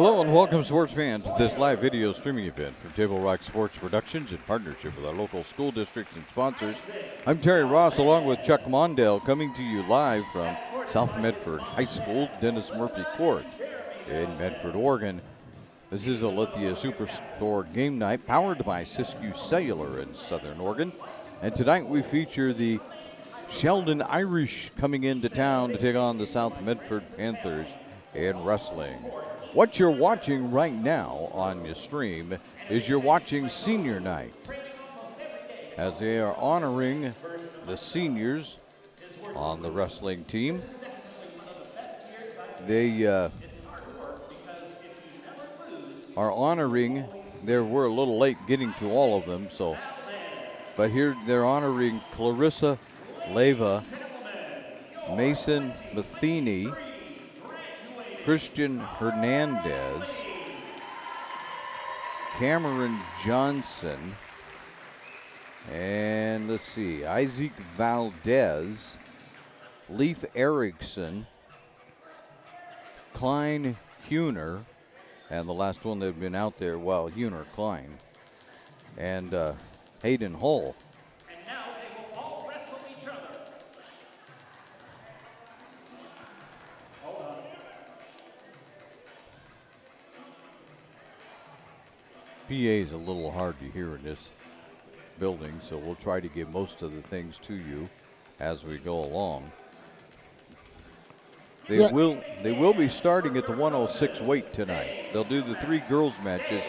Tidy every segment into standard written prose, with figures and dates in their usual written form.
Hello and welcome, sports fans, to this live video streaming event from Table Rock Sports Productions in partnership with our local school districts and sponsors. I'm Terry Ross along with Chuck Mondale coming to you live from South Medford High School, Dennis Murphy Court in Medford, Oregon. This is a Lithia Superstore game night powered by Siskiyou Cellular in Southern Oregon. And tonight we feature the Sheldon Irish coming into town to take on the South Medford Panthers in wrestling. What you're watching right now on your stream is you're watching Senior Night, as they are honoring the seniors on the wrestling team. They are honoring, we're a little late getting to all of them, but here they're honoring Clarissa Leva, Mason Matheny, Christian Hernandez, Cameron Johnson, and let's see, Isaac Valdez, Leif Erickson, Klein Huner, and the last one that had been out there, Huner, Klein, and Hayden Hull. And now they will all wrestle each other. Hold on. PA is a little hard to hear in this building, so we'll try to get most of the things to you as we go along. They will be starting at the 106 weight tonight. They'll do the 3 girls matches,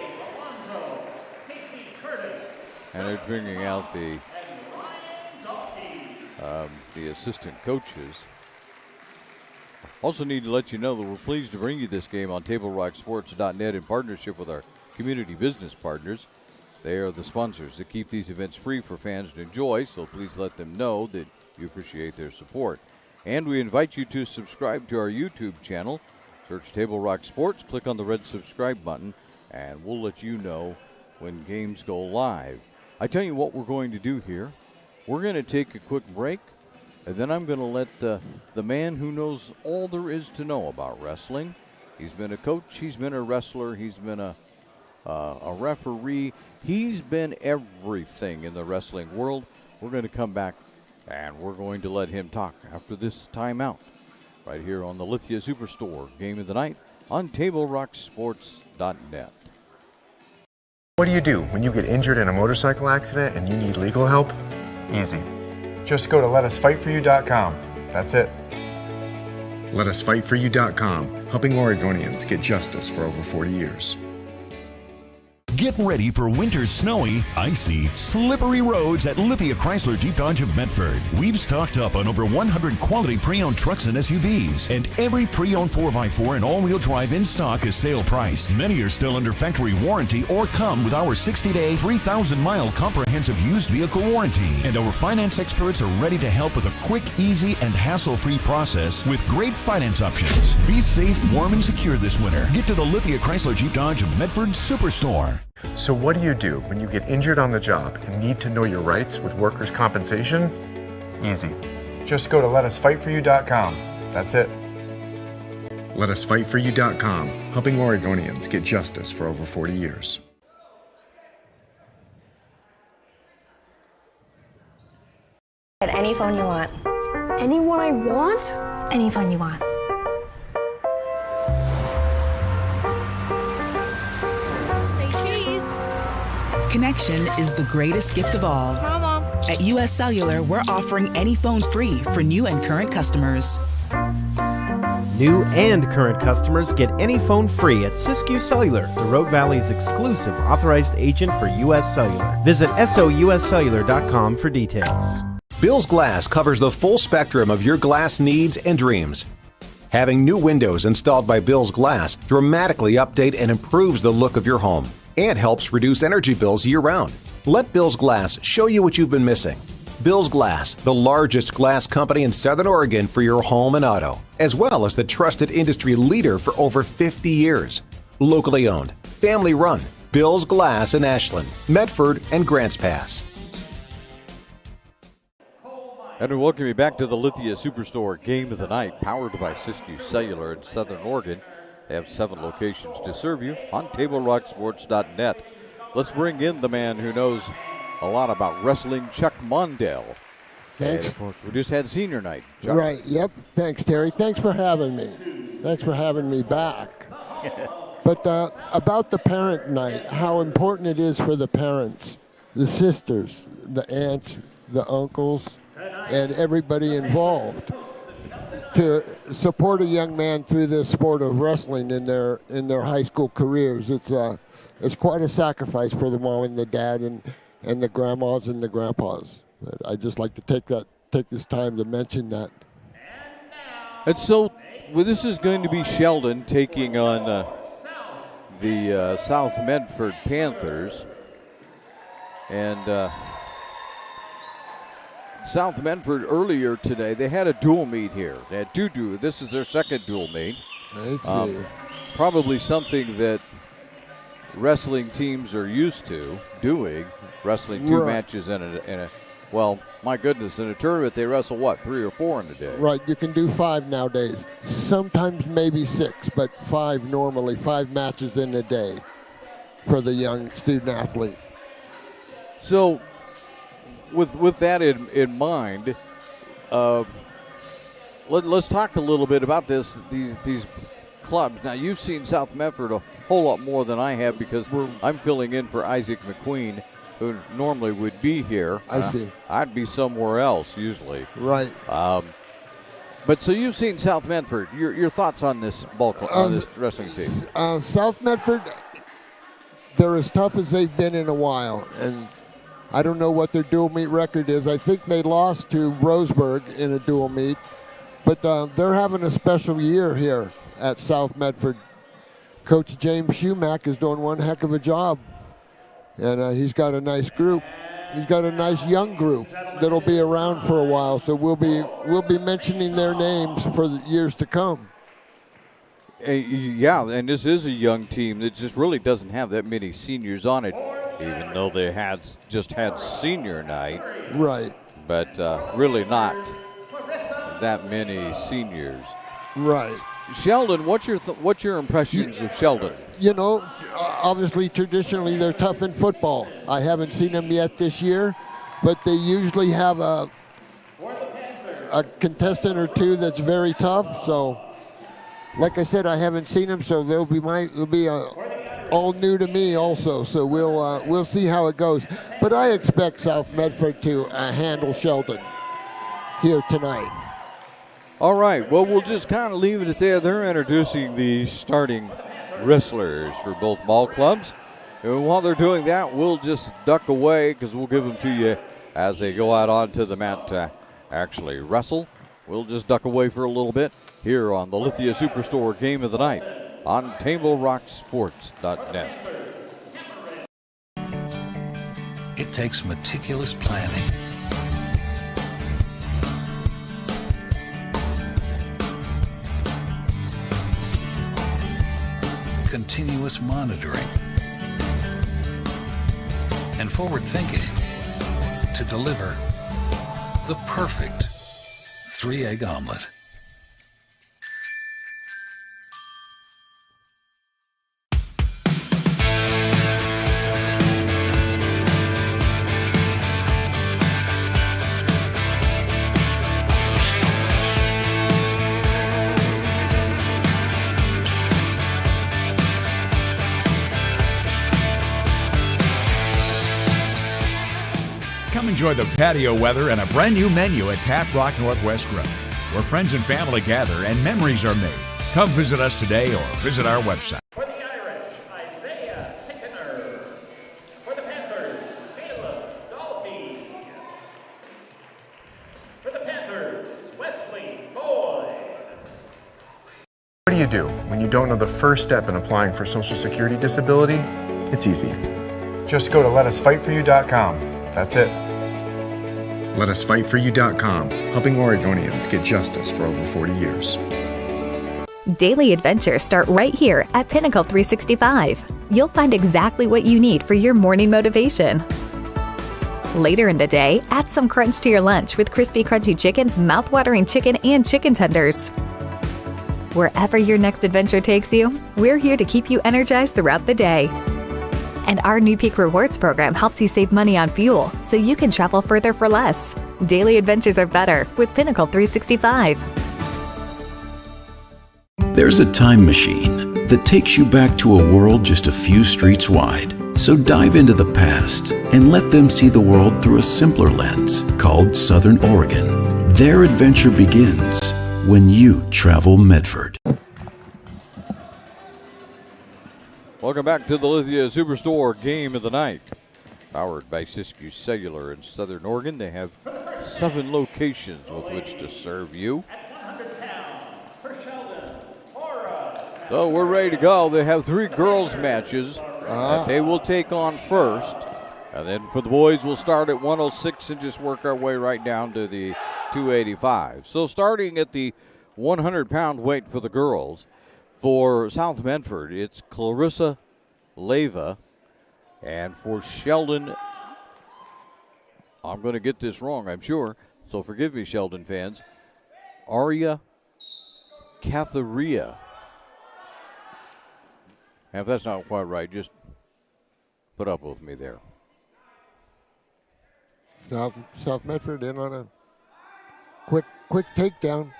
and they're bringing out the assistant coaches. Also need to let you know that we're pleased to bring you this game on TableRockSports.net in partnership with our community business partners. They are the sponsors that keep these events free for fans to enjoy, so please let them know that you appreciate their support. And we invite you to subscribe to our YouTube channel. Search Table Rock Sports, click on the red subscribe button, and we'll let you know when games go live. I tell you what we're going to do here. We're going to take a quick break, and then I'm going to let the man who knows all there is to know about wrestling. He's been a coach, he's been a wrestler, he's been a referee. He's been everything in the wrestling world. We're going to come back, and we're going to let him talk after this timeout right here on the Lithia Superstore Game of the Night on TableRockSports.net. What do you do when you get injured in a motorcycle accident and you need legal help? Easy. Just go to letusfightforyou.com. That's it. Letusfightforyou.com, helping Oregonians get justice for over 40 years. Get ready for winter's snowy, icy, slippery roads at Lithia Chrysler Jeep Dodge of Medford. We've stocked up on over 100 quality pre-owned trucks and SUVs, and every pre-owned 4x4 and all-wheel drive in stock is sale priced. Many are still under factory warranty or come with our 60-day, 3,000-mile comprehensive used vehicle warranty. And our finance experts are ready to help with a quick, easy, and hassle-free process with great finance options. Be safe, warm, and secure this winter. Get to the Lithia Chrysler Jeep Dodge of Medford Superstore. So what do you do when you get injured on the job and need to know your rights with workers' compensation? Easy. Just go to letusfightforyou.com. That's it. Letusfightforyou.com, helping Oregonians get justice for over 40 years. Get any phone you want. Any one I want? Any phone you want. Connection is the greatest gift of all. Mama. At US Cellular, we're offering any phone free for new and current customers. New and current customers get any phone free at Siskiyou Cellular, the Rogue Valley's exclusive authorized agent for US Cellular. Visit souscellular.com for details. Bill's Glass covers the full spectrum of your glass needs and dreams. Having new windows installed by Bill's Glass dramatically update and improves the look of your home and helps reduce energy bills year-round. Let Bill's Glass show you what you've been missing. Bill's Glass, the largest glass company in Southern Oregon for your home and auto, as well as the trusted industry leader for over 50 years. Locally owned, family run, Bill's Glass in Ashland, Medford, and Grants Pass. And we welcome you back to the Lithia Superstore Game of the Night, powered by Siskiyou Cellular in Southern Oregon. They have 7 locations to serve you on TableRockSports.net. Let's bring in the man who knows a lot about wrestling, Chuck Mondale. Thanks. And of course, we just had senior night. Chuck. Right, yep. Thanks, Terry. Thanks for having me. Thanks for having me back. But about the parent night, how important it is for the parents, the sisters, the aunts, the uncles, and everybody involved to support a young man through this sport of wrestling in their high school careers. It's quite a sacrifice for the mom and the dad and the grandmas and the grandpas. But I just like to take this time to mention that. And so, this is going to be Sheldon taking on the South Medford Panthers. And South Medford earlier today, they had a dual meet here. They had two. This is their second dual meet. I see. Probably something that wrestling teams are used to doing, wrestling 2 matches in a well, my goodness, in a tournament they wrestle, 3 or 4 in a day? Right, you can do 5 nowadays. Sometimes maybe 6, but 5 normally, 5 matches in a day for the young student athlete. So, with that in mind, let's talk a little bit about these clubs. Now, you've seen South Medford a whole lot more than I have because I'm filling in for Isaac McQueen, who normally would be here. I see. I'd be somewhere else usually. Right. But so you've seen South Medford. Your thoughts on this on this wrestling team? South Medford, they're as tough as they've been in a while, and I don't know what their dual meet record is. I think they lost to Roseburg in a dual meet, but they're having a special year here at South Medford. Coach James Schumack is doing one heck of a job, and he's got a nice group. He's got a nice young group that'll be around for a while, so we'll be mentioning their names for the years to come. Yeah, and this is a young team that just really doesn't have that many seniors on it, even though they just had senior night. Right. But really not that many seniors. Right. Sheldon, what's your impressions of Sheldon? You know, obviously, traditionally, they're tough in football. I haven't seen them yet this year, but they usually have a contestant or two that's very tough. So, like I said, I haven't seen them, so they'll be all new to me also. So we'll see how it goes. But I expect South Medford to handle Sheldon here tonight. All right, well, we'll just kind of leave it at there. They're introducing the starting wrestlers for both ball clubs. And while they're doing that, we'll just duck away because we'll give them to you as they go out onto the mat to actually wrestle. We'll just duck away for a little bit here on the Lithia Superstore Game of the Night on TableRockSports.net. It takes meticulous planning, continuous monitoring, and forward thinking to deliver the perfect 3-egg omelet. Come enjoy the patio weather and a brand new menu at Tap Rock Northwest Road, where friends and family gather and memories are made. Come visit us today or visit our website. For the Irish, Isaiah Tickener. For the Panthers, Caleb Dalby. For the Panthers, Wesley Boyd. What do you do when you don't know the first step in applying for Social Security disability? It's easy. Just go to letusfightforyou.com. That's it. LetUsFightForYou.com, helping Oregonians get justice for over 40 years. Daily adventures start right here at Pinnacle 365. You'll find exactly what you need for your morning motivation. Later in the day, add some crunch to your lunch with crispy, crunchy chickens, mouth-watering chicken, and chicken tenders. Wherever your next adventure takes you, we're here to keep you energized throughout the day. And our new Peak Rewards program helps you save money on fuel so you can travel further for less. Daily adventures are better with Pinnacle 365. There's a time machine that takes you back to a world just a few streets wide. So dive into the past and let them see the world through a simpler lens called Southern Oregon. Their adventure begins when you travel Medford. Welcome back to the Lithia Superstore Game of the Night. Powered by Siskiyou Cellular in Southern Oregon. They have 7 locations with which to serve you. So we're ready to go. They have 3 girls matches that they will take on first. And then for the boys, we'll start at 106 and just work our way right down to the 285. So starting at the 100-pound weight for the girls, for South Medford, it's Clarissa Leyva. And for Sheldon, I'm going to get this wrong, I'm sure. So forgive me, Sheldon fans. Arya Catharia. And if that's not quite right, just put up with me there. South Medford in on a quick takedown.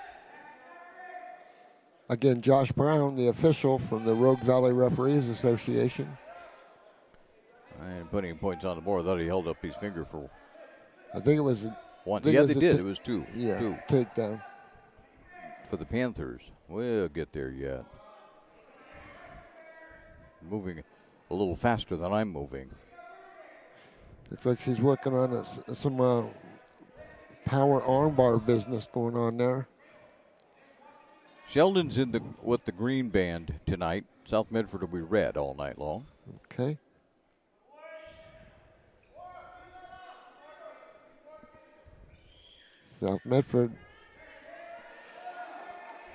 Again, Josh Brown, the official from the Rogue Valley Referees Association. I didn't put any points on the board. I thought he held up his finger for I think it was one. Yeah, they did. It was 2. Yeah, 2. Takedown. For the Panthers. We'll get there yet. Moving a little faster than I'm moving. Looks like she's working on some power armbar business going on there. Sheldon's with the green band tonight. South Medford will be red all night long. Okay. South Medford.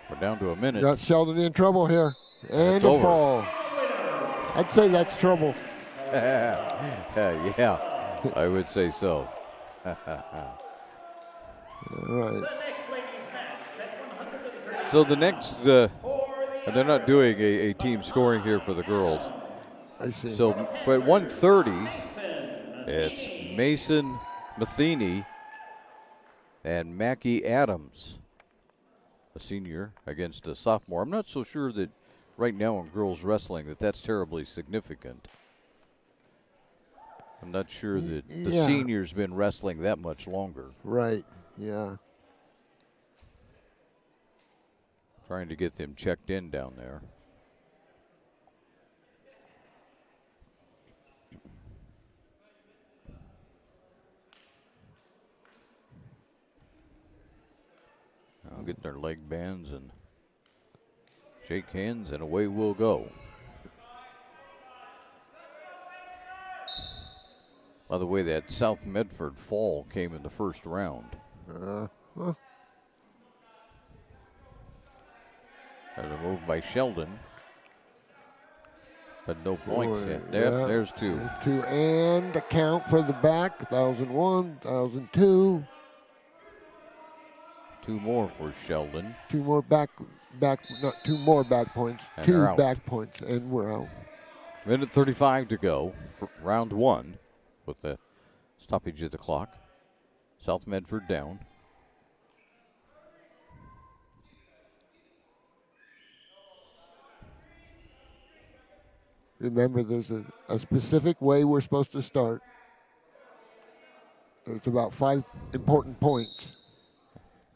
We're down to a minute. Got Sheldon in trouble here. And a fall. I'd say that's trouble. Yeah, I would say so. All right. So the next, they're not doing a team scoring here for the girls. I see. So for at 130, it's Mason Matheny and Mackie Adams, a senior, against a sophomore. I'm not so sure that right now in girls wrestling that's terribly significant. I'm not sure that the seniors been wrestling that much longer. Right, yeah. Trying to get them checked in down there. I'll get their leg bands and shake hands, and away we'll go. By the way, that South Medford fall came in the first round. There's a move by Sheldon, but no points yet. There's 2. There's 2 and a count for the back. 1,001, 1,002. 2 more for Sheldon. 2 more not 2 more back points. And 2 back points, and we're out. Minute 35 to go for round 1 with the stoppage of the clock. South Medford down. Remember, there's a specific way we're supposed to start. There's about 5 important points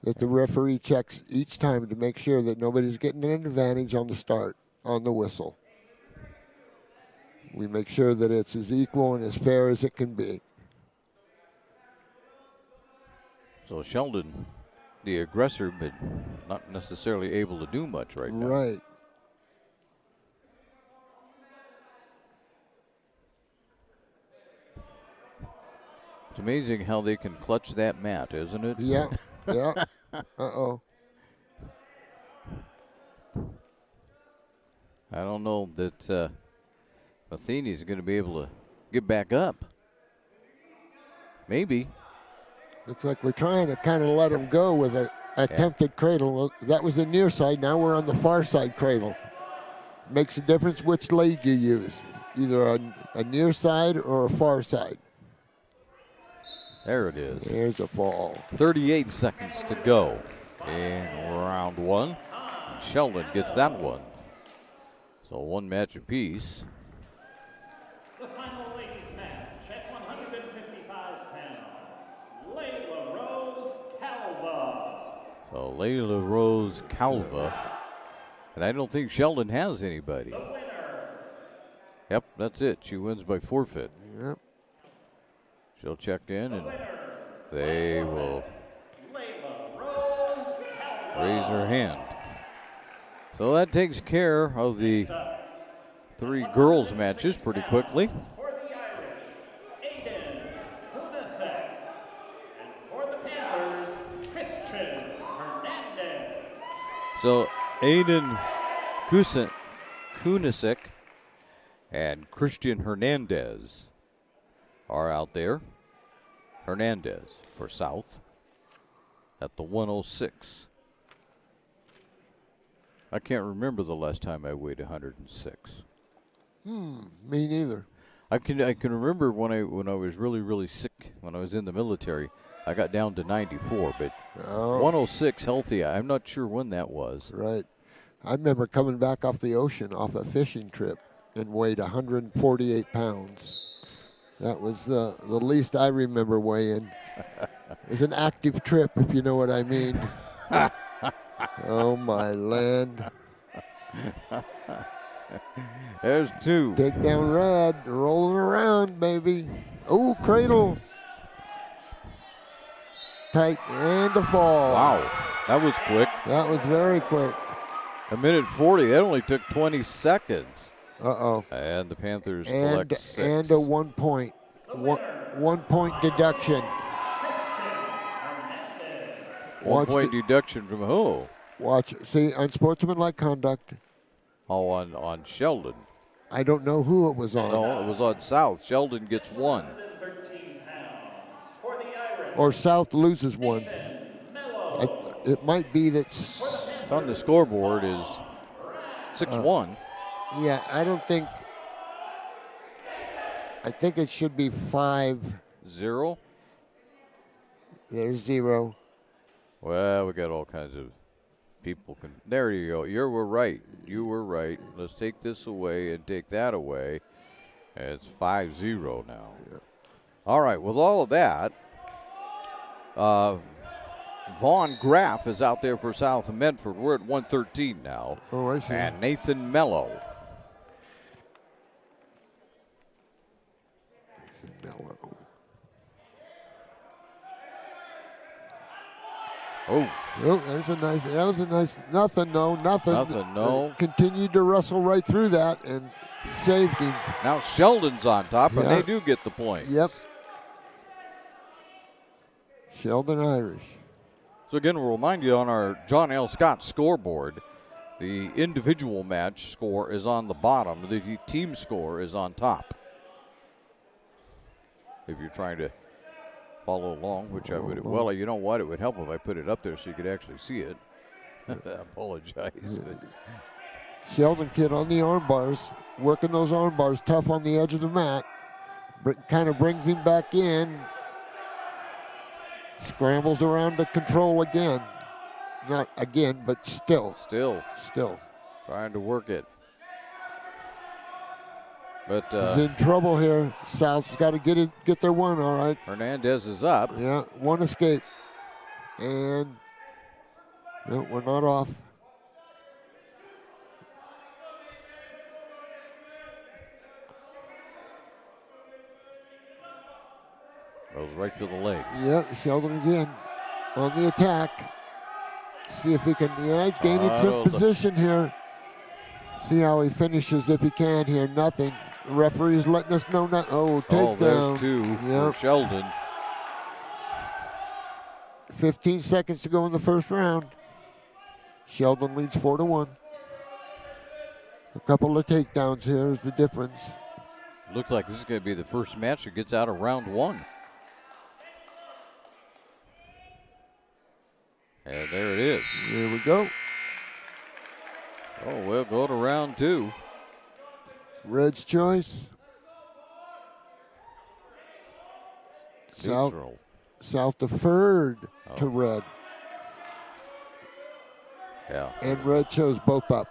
that the referee checks each time to make sure that nobody's getting an advantage on the start, on the whistle. We make sure that it's as equal and as fair as it can be. So Sheldon, the aggressor, but not necessarily able to do much right now. Right. It's amazing how they can clutch that mat, isn't it? Yeah, yeah. Uh-oh. I don't know that Matheny's going to be able to get back up. Maybe. Looks like we're trying to kind of let him go with attempted cradle. That was the near side. Now we're on the far side cradle. Makes a difference which leg you use, either a near side or a far side. There it is. There's a fall. 38 seconds to go in round one. Sheldon gets that one. So one match apiece. The final ladies match at 155 pounds. Layla Rose Calva. So Layla Rose Calva. And I don't think Sheldon has anybody. Yep, that's it. She wins by forfeit. Yep. She'll check in and they will raise her hand. So that takes care of the 3 girls matches pretty quickly. For the Irish, Aiden Kunasek. And for the Panthers, Christian Hernandez. So Aiden Kunasek and Christian Hernandez are out there. Hernandez for South at the 106. I can't remember the last time I weighed 106. Me neither. I can remember when I was really sick when I was in the military. I got down to 94, but 106 healthy. I'm not sure when that was. Right. I remember coming back off the ocean off a fishing trip and weighed 148 pounds. That was the least I remember weighing. It was an active trip, if you know what I mean. Oh, my land. There's 2. Take down red, rolling around, baby. Oh, cradle. Tight, and a fall. Wow, that was quick. That was very quick. 1:40. That only took 20 seconds. Uh-oh. And the Panthers collect 6. And a 1 point. One point deduction. 1 point deduction from who? Watch. See, unsportsmanlike conduct. Oh, on Sheldon. I don't know who it was on. No, it was on South. Sheldon gets 1. Or South loses 1. It might be that's on the scoreboard is 6-1. Yeah, I don't think. I think it should be 5-0. There's 0. Well, we got all kinds of people. There you go. You were right. You were right. Let's take this away and take that away. And it's 5-0 now. Yeah. All right. With all of that, Vaughn Graff is out there for South Medford. We're at 113 now. Oh, I see. And Nathan Mello. Oh, that was a nice, nothing, nothing. Nothing, no. Continued to wrestle right through that and saved him. Now Sheldon's on top, and they do get the point. Yep. Sheldon Irish. So again, we'll remind you on our John L. Scott scoreboard, the individual match score is on the bottom. The team score is on top. If you're trying to follow along, which I would. Well, you know what? It would help if I put it up there so you could actually see it. I apologize. Sheldon kid on the arm bars, working those arm bars tough on the edge of the mat. Kind of brings him back in. Scrambles around to control again. Not again, but still. Still. Trying to work it. But he's in trouble here. South's got to get their one, all right. Hernandez is up. Yeah, one escape. And no, we're not off. Goes right to the leg. Yeah, Sheldon again on the attack. See if he can, gaining some position here. See how he finishes if he can here. Nothing. The referee's letting us know. Takedown. There's 2 for Sheldon. 15 seconds to go in the first round. Sheldon leads 4-1. A couple of takedowns here is the difference. Looks like this is going to be the first match that gets out of round 1. And there it is. Here we go. Oh, we'll go to round 2. Red's choice. Neutral. South deferred to red. Yeah. And red chose both up.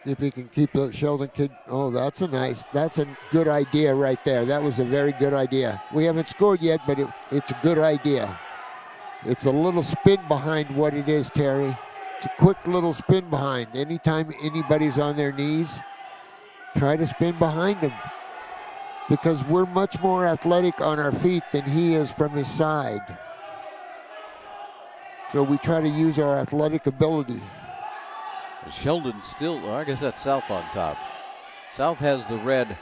If he can keep the Sheldon kid. Oh, that's a good idea right there. That was a very good idea. We haven't scored yet, but it's a good idea. It's a little spin behind what it is, Terry. It's a quick little spin behind. Anytime anybody's on their knees, try to spin behind them. Because we're much more athletic on our feet than he is from his side. So we try to use our athletic ability. Sheldon still, I guess that's South on top. South has the red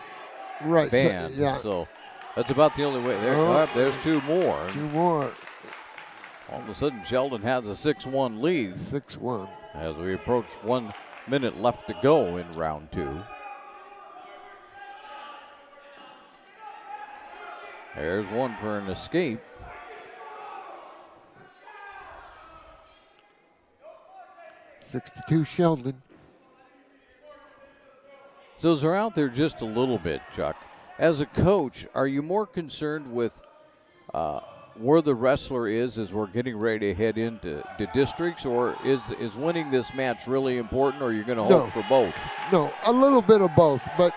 band, so that's about the only way. There's 2 more. 2 more. All of a sudden, Sheldon has a 6-1 lead. 6-1. As we approach 1 minute left to go in round 2. There's one for an escape. '62 Sheldon. So as they're out there just a little bit, Chuck, as a coach, are you more concerned with where the wrestler is as we're getting ready to head into the districts, or is winning this match really important, or you're going to hope for both? No, a little bit of both, but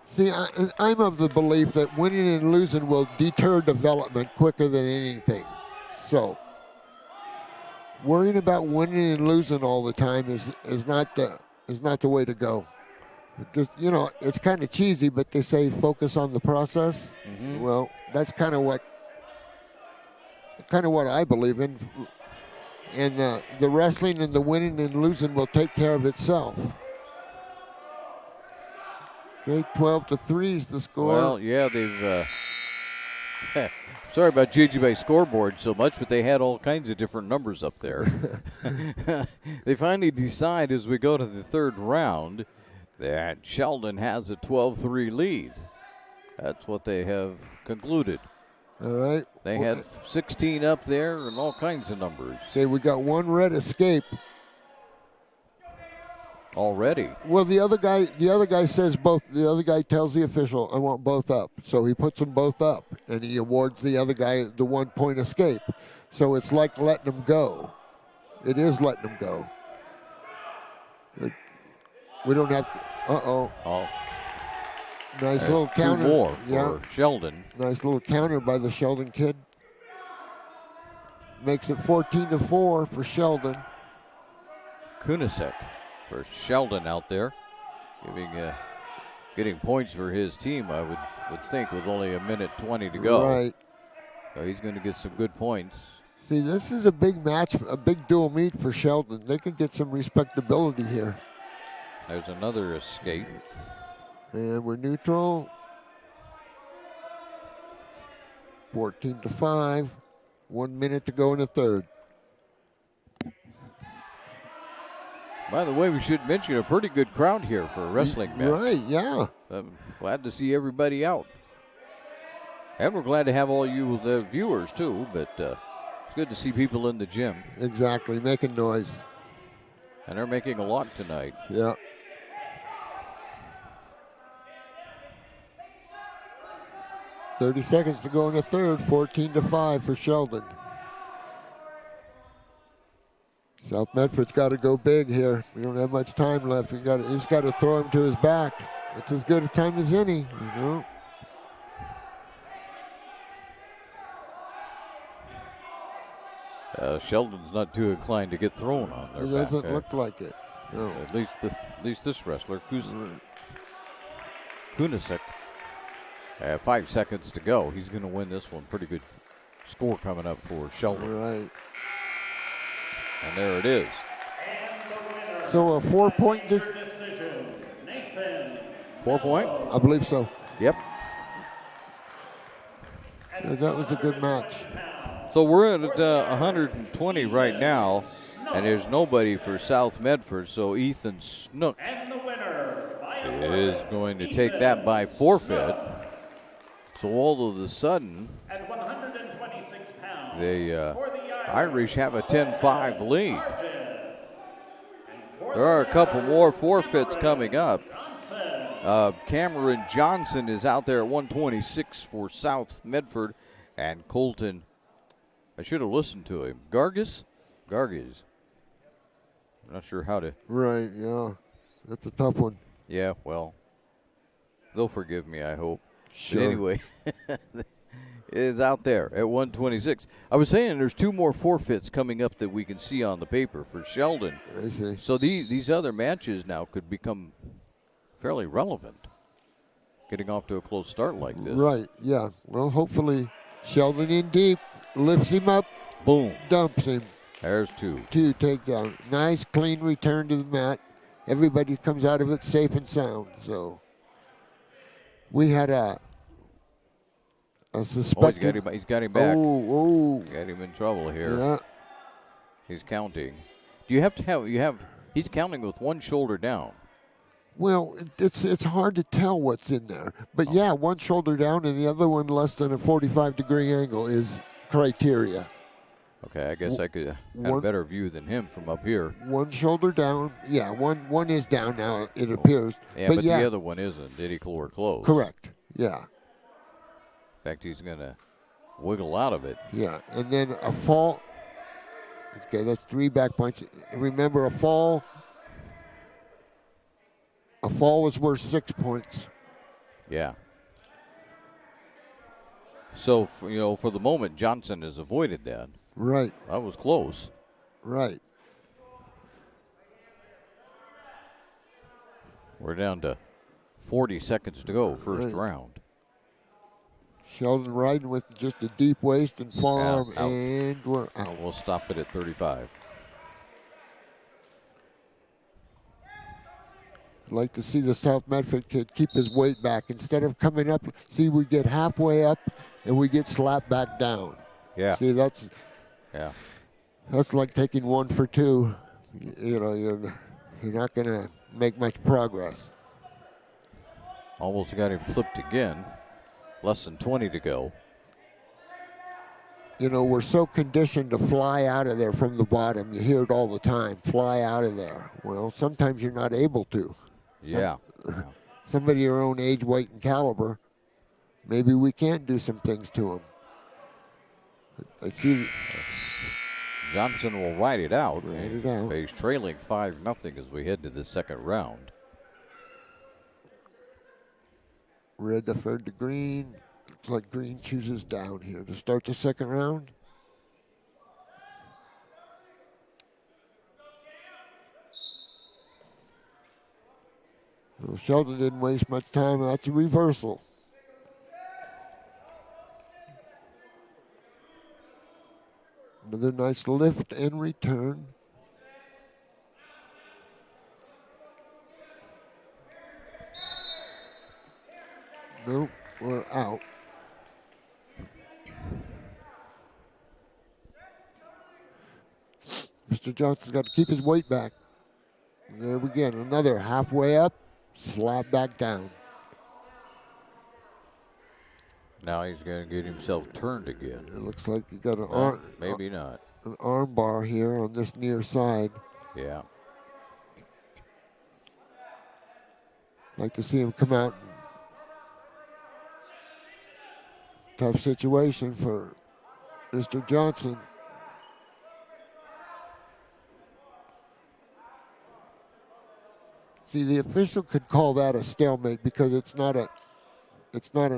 see, I'm of the belief that winning and losing will deter development quicker than anything. So worrying about winning and losing all the time is not the way to go. Just, it's kind of cheesy, but they say focus on the process. Mm-hmm. Well, that's kind of what I believe in. And the wrestling and the winning and losing will take care of itself. Okay, 12-3 is the score. Well, yeah, they've. Sorry about JG Bay scoreboard so much, but they had all kinds of different numbers up there. They finally decide as we go to the 3rd round that Sheldon has a 12-3 lead. That's what they have concluded. All right. They had 16 up there and all kinds of numbers. Okay, we got 1 red escape. Already. Well, the other guy says both. The other guy tells the official, I want both up. So he puts them both up, and he awards the other guy the 1-point escape. So it's like letting them go. It is letting them go. We don't have to. Oh. Nice little counter. 2 more for Sheldon. Nice little counter by the Sheldon kid. Makes it 14-4 for Sheldon. Kunasek for Sheldon out there, getting points for his team, I would think, with only 1:20 to go. Right. So he's going to get some good points. See, this is a big match, a big dual meet for Sheldon. They can get some respectability here. There's another escape. And we're neutral. 14-5. 1 minute to go in the 3rd. By the way, we should mention a pretty good crowd here for a wrestling match. Right, yeah. I'm glad to see everybody out. And we're glad to have all you viewers, too, but it's good to see people in the gym. Exactly, making noise. And they're making a lot tonight. Yeah. .30 seconds to go in the 3rd, 14-5 for Sheldon. South Medford's got to go big here. We don't have much time left. He's got to throw him to his back. It's as good a time as any, Sheldon's not too inclined to get thrown on their back. It doesn't look like it. No. At least this wrestler, Kunasek. 5 seconds to go. He's going to win this one. Pretty good score coming up for Sheldon. Right. And there it is. So a 4-point decision. 4-point? I believe so. Yep. Yeah, that was a good match. So we're at 120 right now. And there's nobody for South Medford, so Ethan Snook And the winner is going to take that by forfeit. So all of a sudden, at 126 pounds, the Irish have a 10-5 lead. There are a couple more forfeits coming up. Cameron Johnson is out there at 126 for South Medford, and Colton, I should have listened to him. Gargis? I'm not sure how to. Right, yeah. That's a tough one. Yeah, well, they'll forgive me, I hope. Sure. But anyway, is out there at 126. I was saying there's 2 more forfeits coming up that we can see on the paper for Sheldon. I see. So these other matches now could become fairly relevant, getting off to a close start like this. Right, yeah. Well, hopefully Sheldon in deep, lifts him up, boom, dumps him. There's 2. 2 takedown. Nice, clean return to the mat. Everybody comes out of it safe and sound. So we had a suspected. He's got him back. Oh. Got him in trouble here. Yeah. He's counting. Do you have to he's counting with one shoulder down. Well, it's hard to tell what's in there. But yeah, one shoulder down and the other one less than a 45-degree angle is criteria. Okay, I guess I could have a better view than him from up here. One shoulder down. Yeah, one is down now, it appears. Yeah, but the other one isn't. Did he close? Correct, yeah. In fact, he's going to wiggle out of it. Yeah, and then a fall. Okay, that's 3 back points. Remember, a fall was worth 6 points. Yeah. So, for the moment, Johnson has avoided that. Right. That was close. Right. We're down to 40 seconds to go, first round. Sheldon riding with just a deep waist and forearm, out. And we're out. We'll stop it at 35. I'd like to see the South Medford kid keep his weight back. Instead of coming up, see, we get halfway up and we get slapped back down. Yeah. See, that's like taking 1 for 2. You're not going to make much progress. Almost got him flipped again. Less than 20 to go. We're so conditioned to fly out of there from the bottom. You hear it all the time, fly out of there. Well, sometimes you're not able to. Yeah. Somebody your own age, weight, and caliber, maybe we can do some things to him. I see. Johnson will ride it out. He's trailing 5-0 as we head to the second round. Red deferred to green. Looks like green chooses down here to start the second round. Well, Sheldon didn't waste much time. That's a reversal. Another nice lift and return. Nope, we're out. Mr. Johnson's got to keep his weight back. There we go. Another halfway up, slap back down. Now he's going to get himself turned again. It looks like he got an arm. Maybe not. An arm bar here on this near side. Yeah. Like to see him come out. Tough situation for Mr. Johnson. See, the official could call that a stalemate because it's not an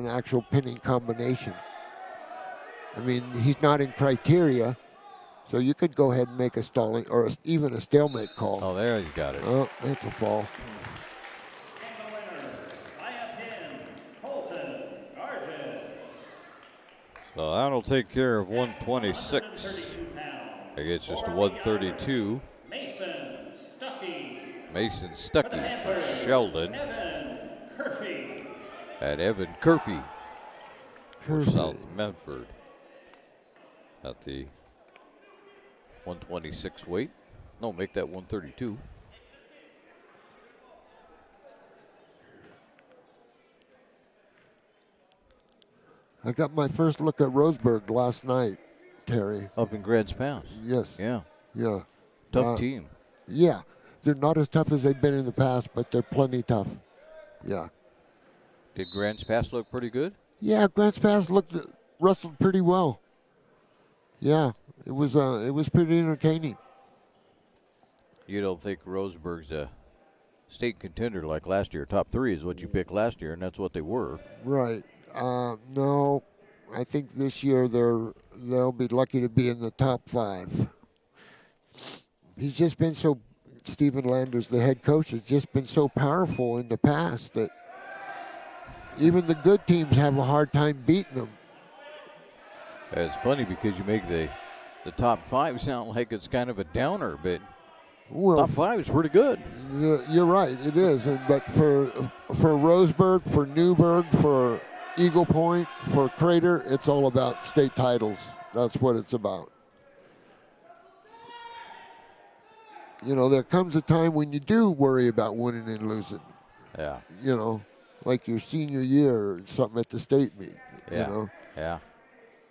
actual pinning combination. I mean, he's not in criteria, so you could go ahead and make a stalling or even a stalemate call. Oh, there you got it. Oh, that's a fall. So that'll take care of 126. It gets just to 132. Mason Stuckey for Sheldon. And Evan Curfey for South Medford at the 126 weight. No, make that 132. I got my first look at Roseburg last night, Terry. Up in Grants Pass. Yes. Yeah. Yeah. Tough team. Yeah. They're not as tough as they've been in the past, but they're plenty tough. Yeah. Did Grants Pass look pretty good? Yeah, Grants Pass wrestled pretty well. Yeah, it was pretty entertaining. You don't think Roseburg's a state contender like last year? Top 3 is what you picked last year, and that's what they were. Right. No, I think this year they'll be lucky to be in the top 5. He's just been so. Stephen Landers, the head coach, has just been so powerful in the past that even the good teams have a hard time beating them. It's funny because you make the top 5 sound like it's kind of a downer, but top 5 is pretty good. You're right, it is. But for Roseburg, for Newburgh, for Eagle Point, for Crater, it's all about state titles. That's what it's about. You know, there comes a time when you do worry about winning and losing. Yeah. You know, like your senior year or something at the state meet. Yeah. You know? Yeah.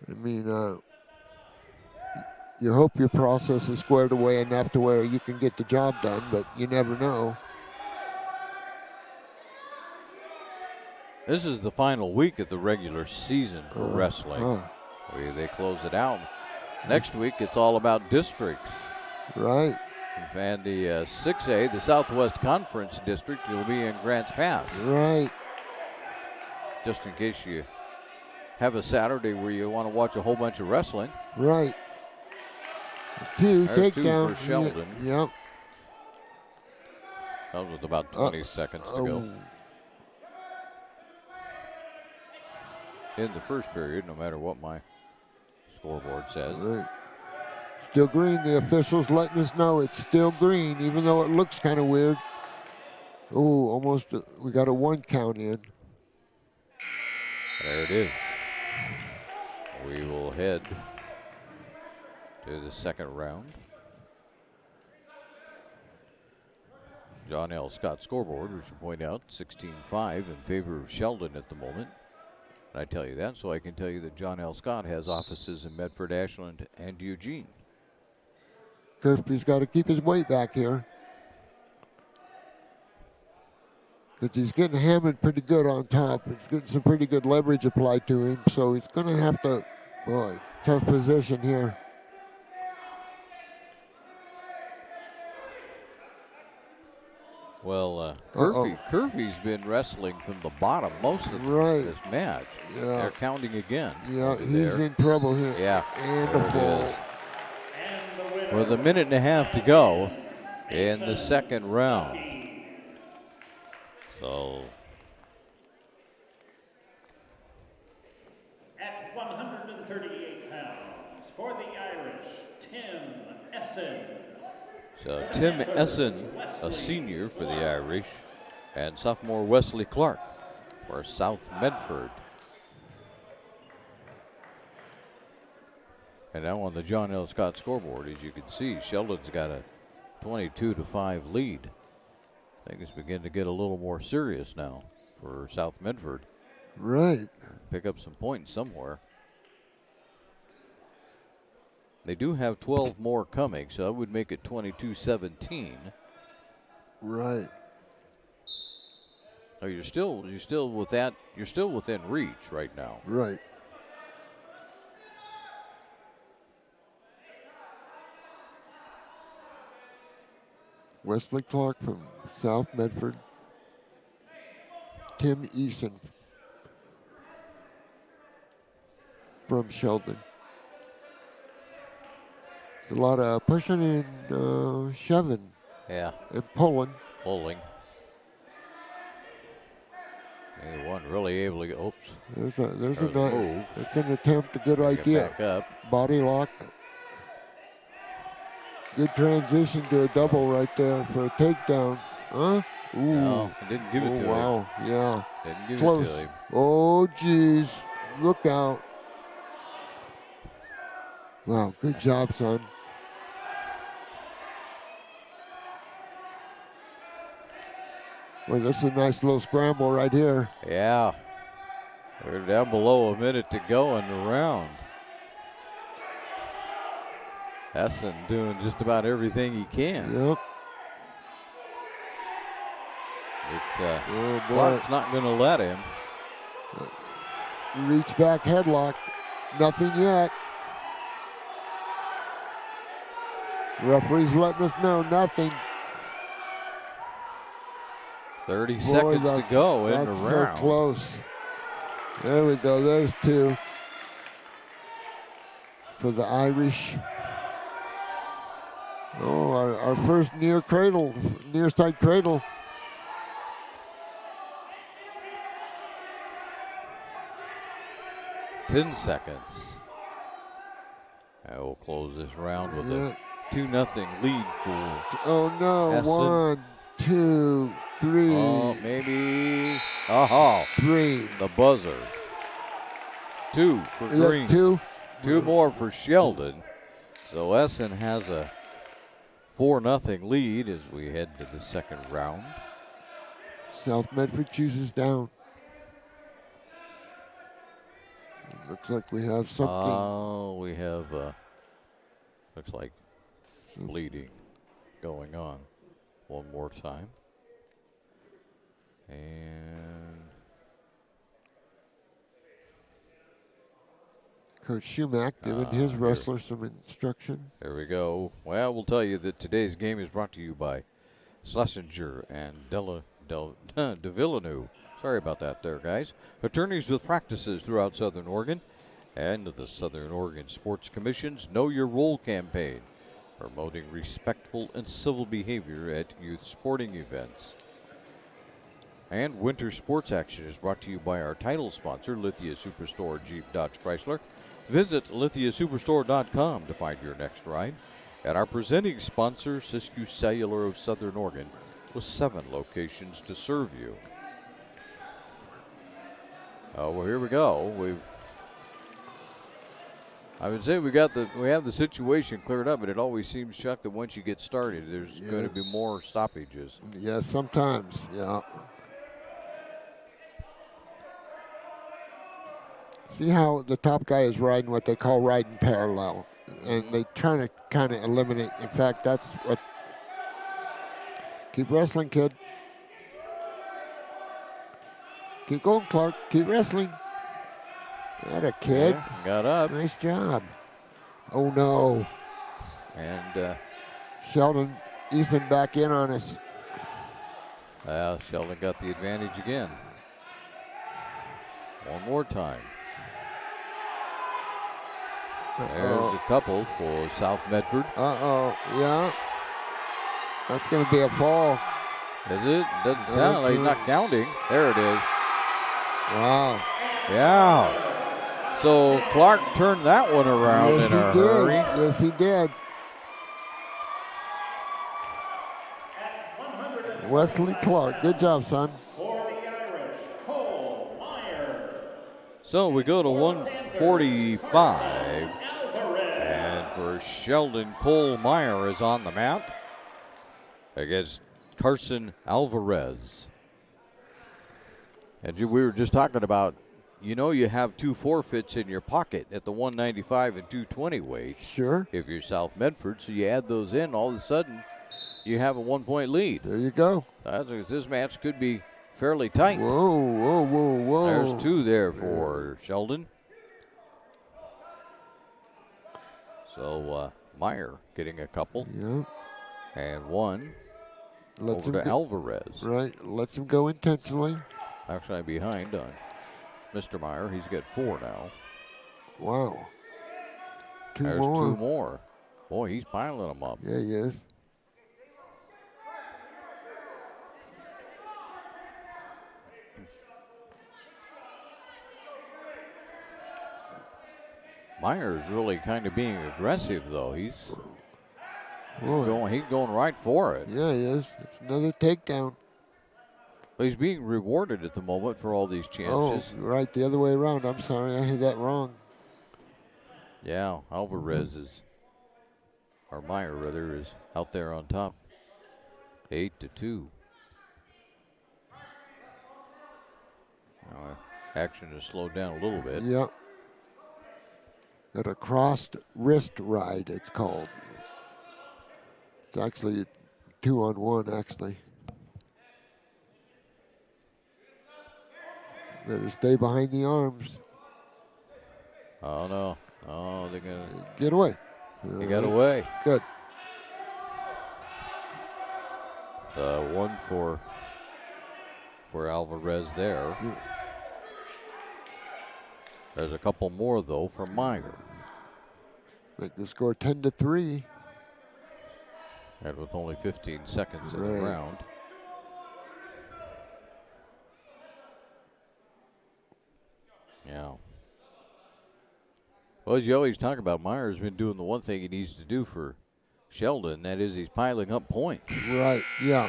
I mean, you hope your process is squared away enough to where you can get the job done, but you never know. This is the final week of the regular season for wrestling. They close it out. Next week, it's all about districts. Right. And the 6A, the Southwest Conference District, will be in Grants Pass. Right. Just in case you have a Saturday where you want to watch a whole bunch of wrestling. Right. 2 There's 2 takedown. for Sheldon. Yep. That was with about 20 seconds to go. In the first period, no matter what my scoreboard says. Right. Still green. The officials letting us know it's still green, even though it looks kind of weird. Oh, almost. We got a 1 count in. There it is. We will head to the second round. John L. Scott scoreboard, we should point out, 16-5 in favor of Sheldon at the moment. And I tell you that so I can tell you that John L. Scott has offices in Medford, Ashland, and Eugene. Kirby's got to keep his weight back here. Because he's getting hammered pretty good on top. He's getting some pretty good leverage applied to him, so he's going to have to, boy, tough position here. Well, Curfey's been wrestling from the bottom most of this match. Yeah. They're counting again. Yeah, he's in trouble here. Yeah. And a fall. With a minute and a half to go in the second round. So. At 138 pounds, for the Irish, Tim Essen. So Tim Essen, a senior for the Irish, and sophomore Wesley Clark for South Medford. And now on the John L. Scott scoreboard, as you can see, Sheldon's got a 22-5 lead. Things begin to get a little more serious now for South Medford. Right. Pick up some points somewhere. They do have 12 more coming, so that would make it 22-17. Right. Oh, you're still with that. You're still within reach right now. Right. Wesley Clark from South Medford. Tim Eason from Sheldon. There's a lot of pushing and shoving. Yeah. And pulling. Pulling. Neither one really able to get. Oops. There's a move. It's an attempt, a good idea. Back up. Body lock. Good transition to a double right there for a takedown. Huh? Ooh. No, didn't give it to him. Wow, yeah. Didn't give Close. it to him. Oh, geez. Look out. Wow, good job, son. Well, this is a nice little scramble right here. Yeah. They're down below a minute to go in the round. Essen doing just about everything he can. Yep. It's Clark's not going to let him. Reach back headlock. Nothing yet. Referee's letting us know nothing. 30 seconds to go in the round. That's so close. There we go. There's two for the Irish. Oh, our first near side cradle. $10 seconds. I will close this round with a 2-0 lead for Oh no, Essen. 1, 2, 3. Oh, maybe. Oh, 3. The buzzer. 2 for Green. 2. 2 more for Sheldon. So Essen has a 4-0 lead as we head to the second round. South Medford chooses down. Looks like we have something. Oh, we have, looks like bleeding going on. One more time. And Coach Schumack giving his wrestler some instruction. There we go. Well, we'll tell you that today's game is brought to you by Schlesinger and de Villeneuve. Sorry about that there, guys. Attorneys with practices throughout Southern Oregon and the Southern Oregon Sports Commission's Know Your Role campaign, promoting respectful and civil behavior at youth sporting events. And winter sports action is brought to you by our title sponsor, Lithia Superstore Jeep Dodge Chrysler. Visit lithiasuperstore.com to find your next ride. And our presenting sponsor, Siskiyou Cellular of Southern Oregon, with 7 locations to serve you. Well, here we go. I would say we have the situation cleared up, but it always seems, Chuck, that once you get started, there's going to be more stoppages. Yeah, sometimes. Yeah. See how the top guy is riding what they call riding parallel, and they trying to kind of eliminate. In fact, that's what. Keep wrestling, kid. Keep going, Clark. Keep wrestling. That a kid. Yeah, got up. Nice job. Oh no. And Sheldon Easton back in on us. Sheldon got the advantage again. One more time. There's a couple for South Medford. Yeah. That's going to be a fall. Is it? Doesn't sound like he's not counting. There it is. Wow. Yeah. So Clark turned that one around in a hurry. Yes, he did. Wesley Clark. Good job, son. So we go to 145. And for Sheldon, Cole Meyer is on the mat against Carson Alvarez. And we were just talking about, you have 2 forfeits in your pocket at the 195 and 220 weight. Sure. If you're South Medford, so you add those in, all of a sudden you have a 1-point lead. There you go. This match could be fairly tight. Whoa. There's 2 there for Sheldon. So Meyer getting a couple. Yeah. And 1 Let's over to Alvarez. Right. Lets him go intentionally. Actually behind on Mr. Meyer. He's got 4 now. Wow. There's 2 more. Boy, he's piling them up. Yeah, he is. Meyer's really kind of being aggressive, though. He's going right for it. Yeah, he is. It's another takedown. But he's being rewarded at the moment for all these chances. Oh, right, the other way around. I'm sorry, I had that wrong. Yeah, Alvarez or Meyer rather, is out there on top. 8-2. Action has slowed down a little bit. Yep. At a crossed wrist ride, it's called. It's actually 2-on-1, actually. Better stay behind the arms. Oh, no. Oh, they're going to get away. He got away. Good. One for Alvarez there. Yeah. There's a couple more, though, for Meyer. Make the score 10-3. And with only 15 seconds in the round. Yeah. Well, as you always talk about, Meyer's been doing the one thing he needs to do for Sheldon. That is, he's piling up points. Right, yeah.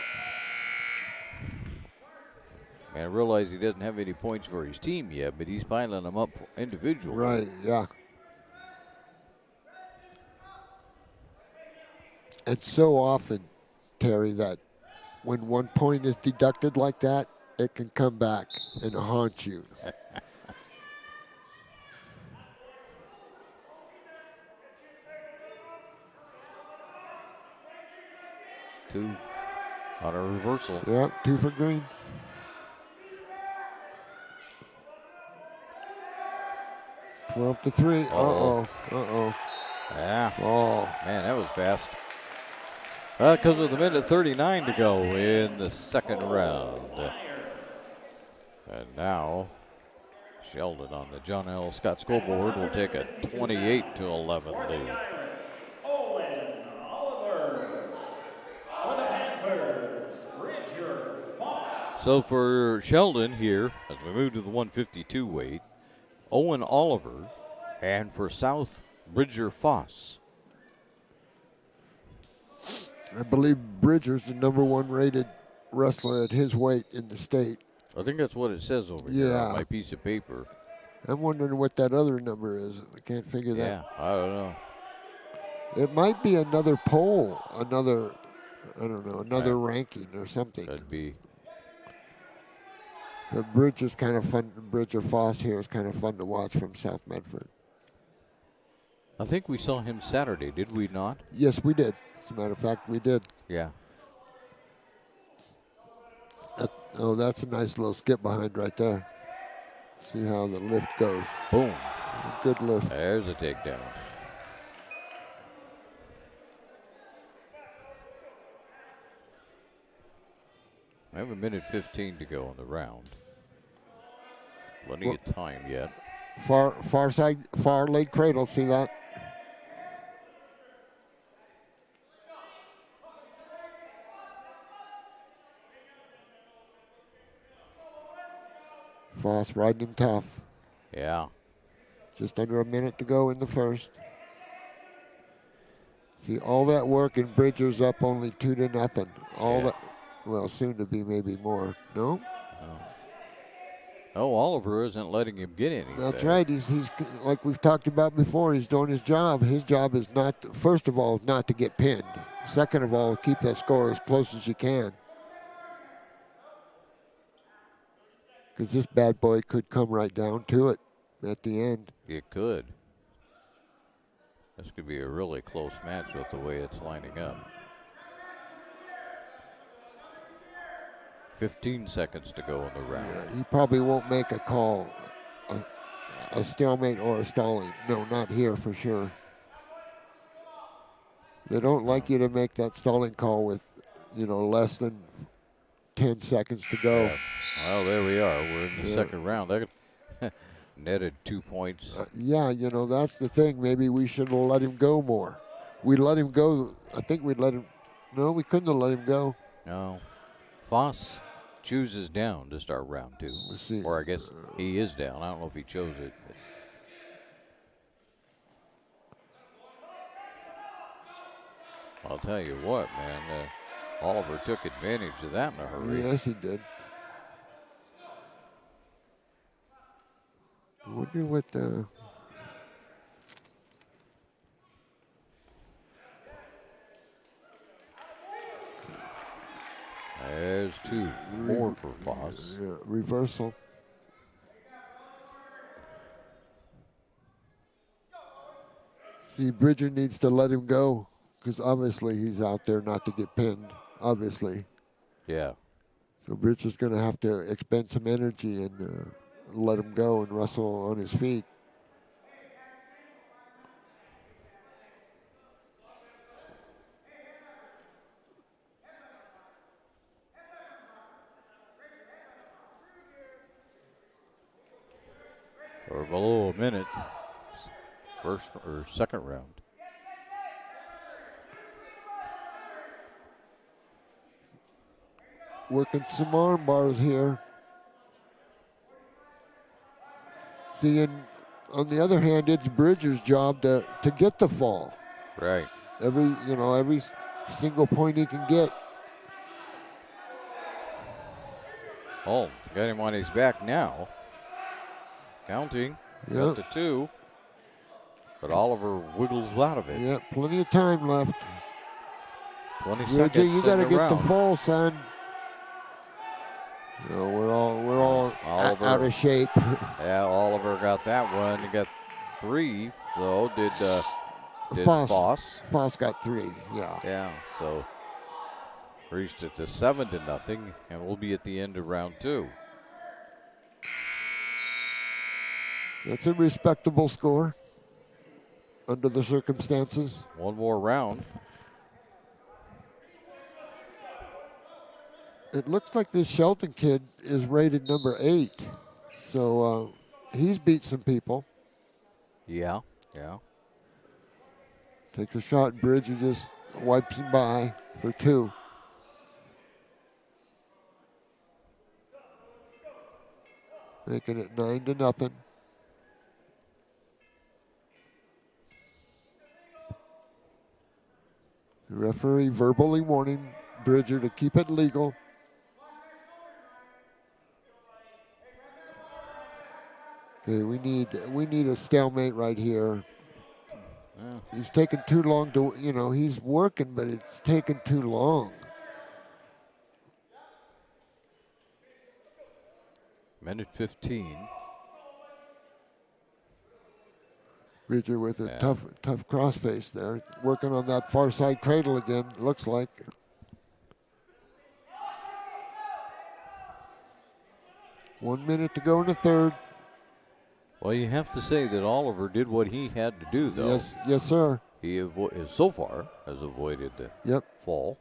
And I realize he doesn't have any points for his team yet, but he's piling them up individually. Right, yeah. It's so often, Terry, that when 1 point is deducted like that, it can come back and haunt you. Two on a reversal. Yep, 2 for green. Twelve to 3. Uh-oh. Yeah. Oh. Man, that was fast. Because with a minute 39 to go in the second round. And now, Sheldon on the John L. Scott scoreboard will take a 28-11 lead. So for Sheldon here, as we move to the 152 weight, Owen Oliver, and for South, Bridger Foss. I believe Bridger's the #1 rated wrestler at his weight in the state. I think that's what it says over here on my piece of paper. I'm wondering what that other number is. I can't figure that. Yeah, I don't know. It might be another poll, another ranking or something. Could be. But Bridger's kind of fun. Bridger Foss here is kind of fun to watch from South Medford. I think we saw him Saturday, did we not? Yes, we did. As a matter of fact, we did. Yeah. That's a nice little skip behind right there. See how the lift goes. Boom. Good lift. There's a takedown. We have a minute 15 to go in the round. Plenty of time yet. Far side, far leg cradle. See that? Foss riding him tough. Yeah. Just under a minute to go in the first. See, all that work and Bridger's up only 2-0. Well, soon to be maybe more. No? Oh, Oliver isn't letting him get anything. That's right. He's like we've talked about before, he's doing his job. His job is not, first of all, not to get pinned. Second of all, keep that score as close as you can. Because this bad boy could come right down to it at the end. It could. This could be a really close match with the way it's lining up. 15 seconds to go in the round. Yeah, he probably won't make a call, a stalemate or a stalling. No, not here for sure. They don't like you to make that stalling call with, less than 10 seconds to go. Yeah. Well, there we are. We're in the second round. They netted 2 points. That's the thing. Maybe we should have let him go more. We let him go. I think we'd let him. No, we couldn't have let him go. No. Foss chooses down to start round 2. Or I guess he is down. I don't know if he chose it. I'll tell you what, man. Oliver took advantage of that in a hurry. Yes, he did. I wonder what the... There's 2, 4 for Foss. Yeah, reversal. See, Bridger needs to let him go because obviously he's out there not to get pinned, obviously. Yeah. So Bridger's going to have to expend some energy and let him go and wrestle on his feet. Or below a minute. First or second round. Working some arm bars here. See, and on the other hand, it's Bridger's job to get the fall. Right. Every single point he can get. Oh, got him on his back now. Counting. Yep. Up to 2. But Oliver wiggles out of it. Yeah, plenty of time left. 20 Bridger, seconds. you got to in the get the round. fall, son. You know, we're all Oliver. out of shape. Yeah, Oliver got that one. He got 3, though. Did Foss. Foss got 3, yeah. Yeah, so reached it to 7-0, and we'll be at the end of round 2. That's a respectable score under the circumstances. One more round. It looks like this Sheldon kid is rated number 8. So he's beat some people. Yeah. Takes a shot, and Bridger just wipes him by for 2. Making it 9-0. The referee verbally warning Bridger to keep it legal. Okay, we need a stalemate right here. Yeah. He's taking too long to, he's working, but it's taking too long. Minute 15. Bridger with a tough crossface there, working on that far side cradle again. Looks like. One minute to go in the third. Well, you have to say that Oliver did what he had to do, though. Yes, sir. He so far has avoided the fall.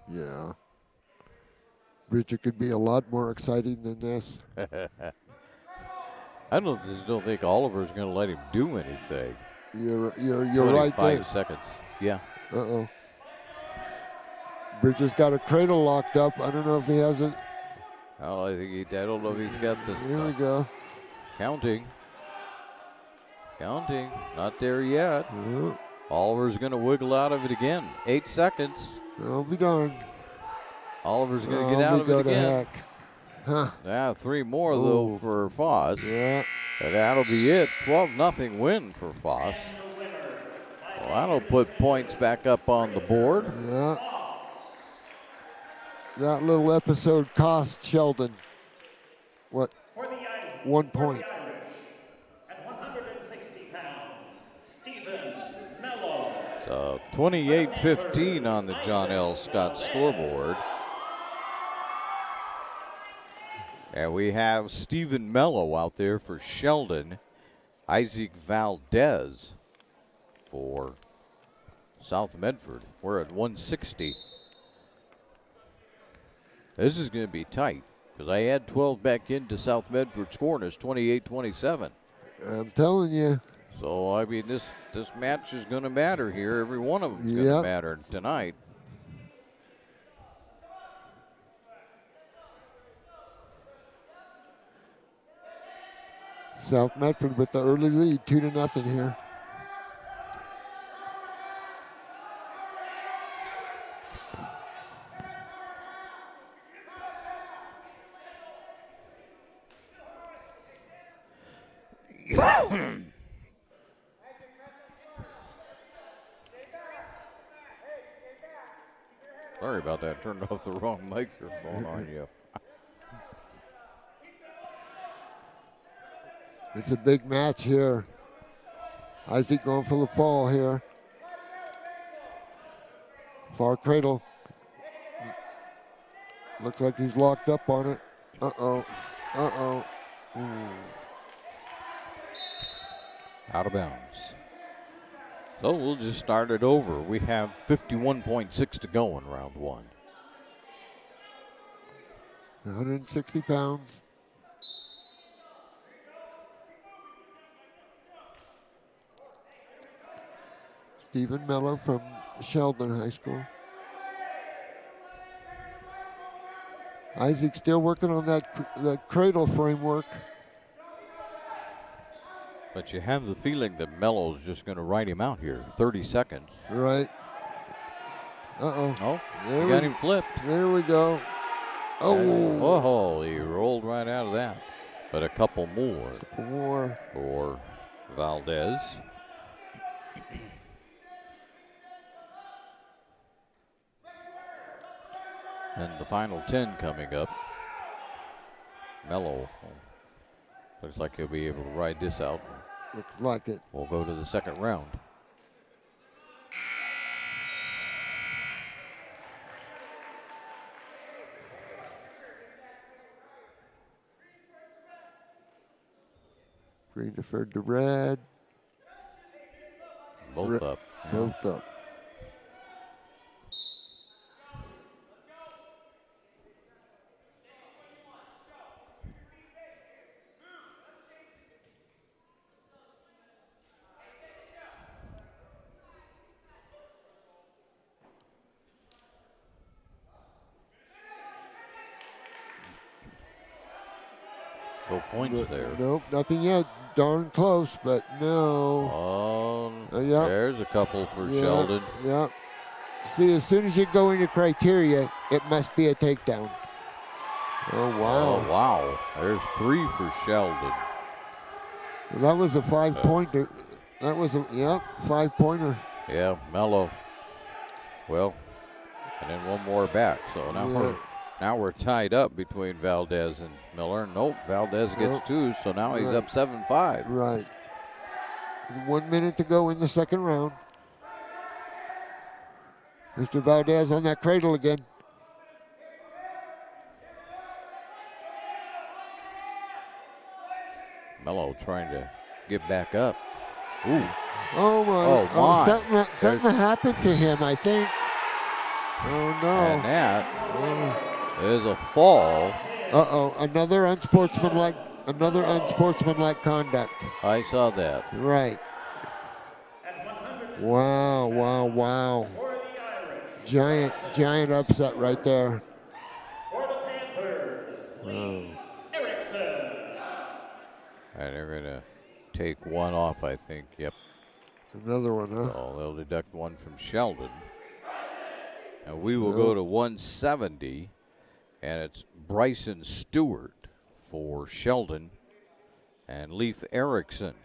Yeah. Bridger could be a lot more exciting than this. I just don't think Oliver's going to let him do anything. You're right there. 5 seconds. Yeah. Uh-oh. Bridger's got a cradle locked up. I don't know if he has it. Oh, I don't know if he's got this. Here we go. Counting. Not there yet. Oliver's going to wiggle out of it again. 8 seconds. I'll be darned. Oliver's going to get out of it again. Heck. Huh. Yeah, 3 more, though, for Foss. Yeah. And that'll be it. 12-0 win for Foss. Well, that'll put points back up on the board. Yeah. That little episode cost Sheldon, what, 1 point. At 160 pounds, Stephen Mello. So 28-15 on the John L. Scott scoreboard. And we have Stephen Mello out there for Sheldon. Isaac Valdez for South Medford. We're at 160. This is going to be tight because I add 12 back into South Medford scoring is 28-27. I'm telling you. So, I mean, this match is going to matter here. Every one of them is going to matter tonight. South Medford with the early lead, 2-0 here. about that. Turned off the wrong microphone on you. It's a big match here. Isaac going for the fall here. Far cradle. Looks like he's locked up on it. Uh-oh. Uh-oh. Out of bounds. So we'll just start it over. We have 51.6 to go in round one. 160 pounds. Stephen Mello from Sheldon High School. Isaac still working on that cradle framework. But you have the feeling that Mello's just going to ride him out here. 30 seconds. Right. Uh-oh. Oh, There he got him flipped. There we go. Oh, he rolled right out of that. But a couple more. For Valdez. And the final 10 coming up. Mello looks like he'll be able to ride this out. Looks like it. We'll go to the second round. Green deferred to red. Both up. Both up. No points there. Nope, nothing yet. Darn close, but no. Oh, Yep. There's a couple for Yeah, Sheldon. Yeah. See, as soon as you go into criteria, it must be a takedown. Oh, wow. Oh, wow. There's 3 for Sheldon. That was a 5-pointer. That was a, 5-pointer. Yeah, Mello. Well, and then one more back. So now we're tied up between Valdez and Miller. Nope, Valdez gets 2, so now he's up 7-5. Right. 1 minute to go in the second round. Mr. Valdez on that cradle again. Mello trying to get back up. Ooh. Oh, my. Oh, my. Something happened to him, I think. Oh, no. And that is a fall. Uh-oh, another unsportsmanlike conduct. I saw that. Right. Wow. Giant upset right there. And they're going to take one off, I think. Yep. Another one, huh? So they'll deduct one from Sheldon. And we will go to 170. And it's Bryson Stewart for Sheldon and Leif Erickson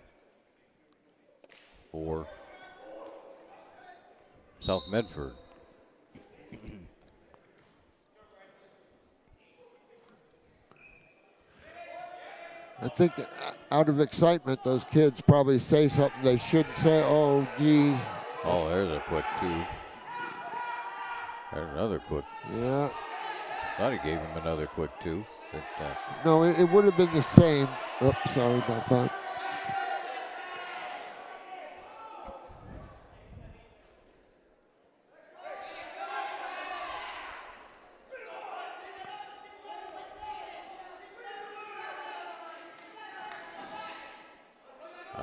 for South Medford. I think out of excitement, those kids probably say something they shouldn't say. Oh, geez. Oh, there's a quick 2. There's another quick. Yeah. Thought he gave him another quick 2. But, no, it would have been the same. Oops, sorry about that.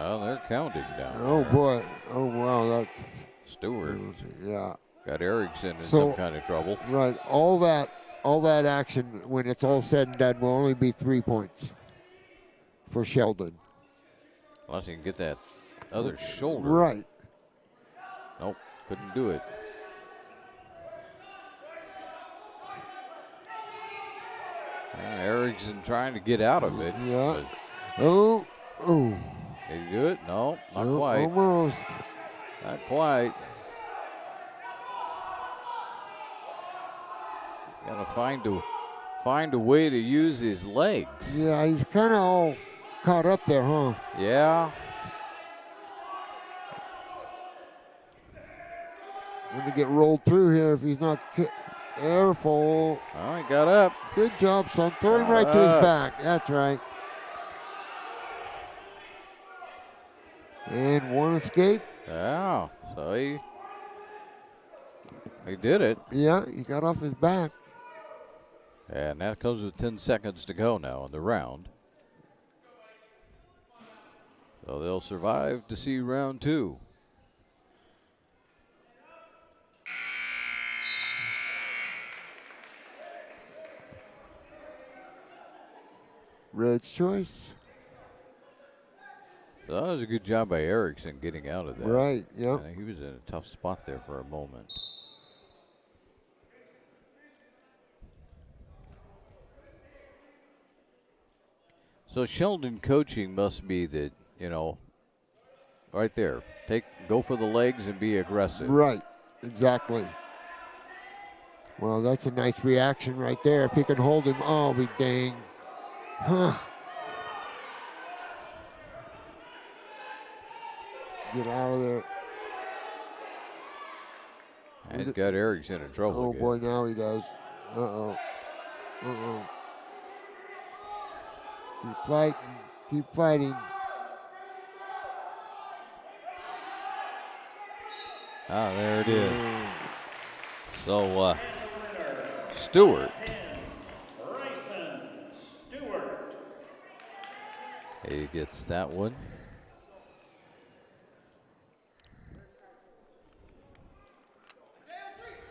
well, they're counting down. Oh, boy. Oh, wow. That's Stewart. Yeah. Got Erickson in some kind of trouble. Right. All that action, when it's all said and done, will only be 3 points for Sheldon. Unless he can get that other shoulder. Right. Nope, couldn't do it. Erickson trying to get out of it. Yeah. Oh. Did he do it? No, not quite. Almost. Not quite. Gonna find a way to use his legs. Yeah, he's kind of all caught up there, huh? Yeah. Going to get rolled through here if he's not careful. Oh, he got up. Good job, son. Throw him right to his back. That's right. And one escape. Yeah, so he did it. Yeah, he got off his back. And that comes with 10 seconds to go now in the round. So they'll survive to see round 2. Red's choice. So that was a good job by Erickson getting out of that. Right, yeah. He was in a tough spot there for a moment. So Sheldon coaching must be that, right there. Go for the legs and be aggressive. Right, exactly. Well, that's a nice reaction right there. If he can hold him, I'll be dang. Huh. Get out of there. And he's got Erickson in trouble. Oh, again. boy, now he does. Uh-oh. Uh-oh. Keep fighting. Keep fighting. Ah, there it is. So, Stewart. He gets that one.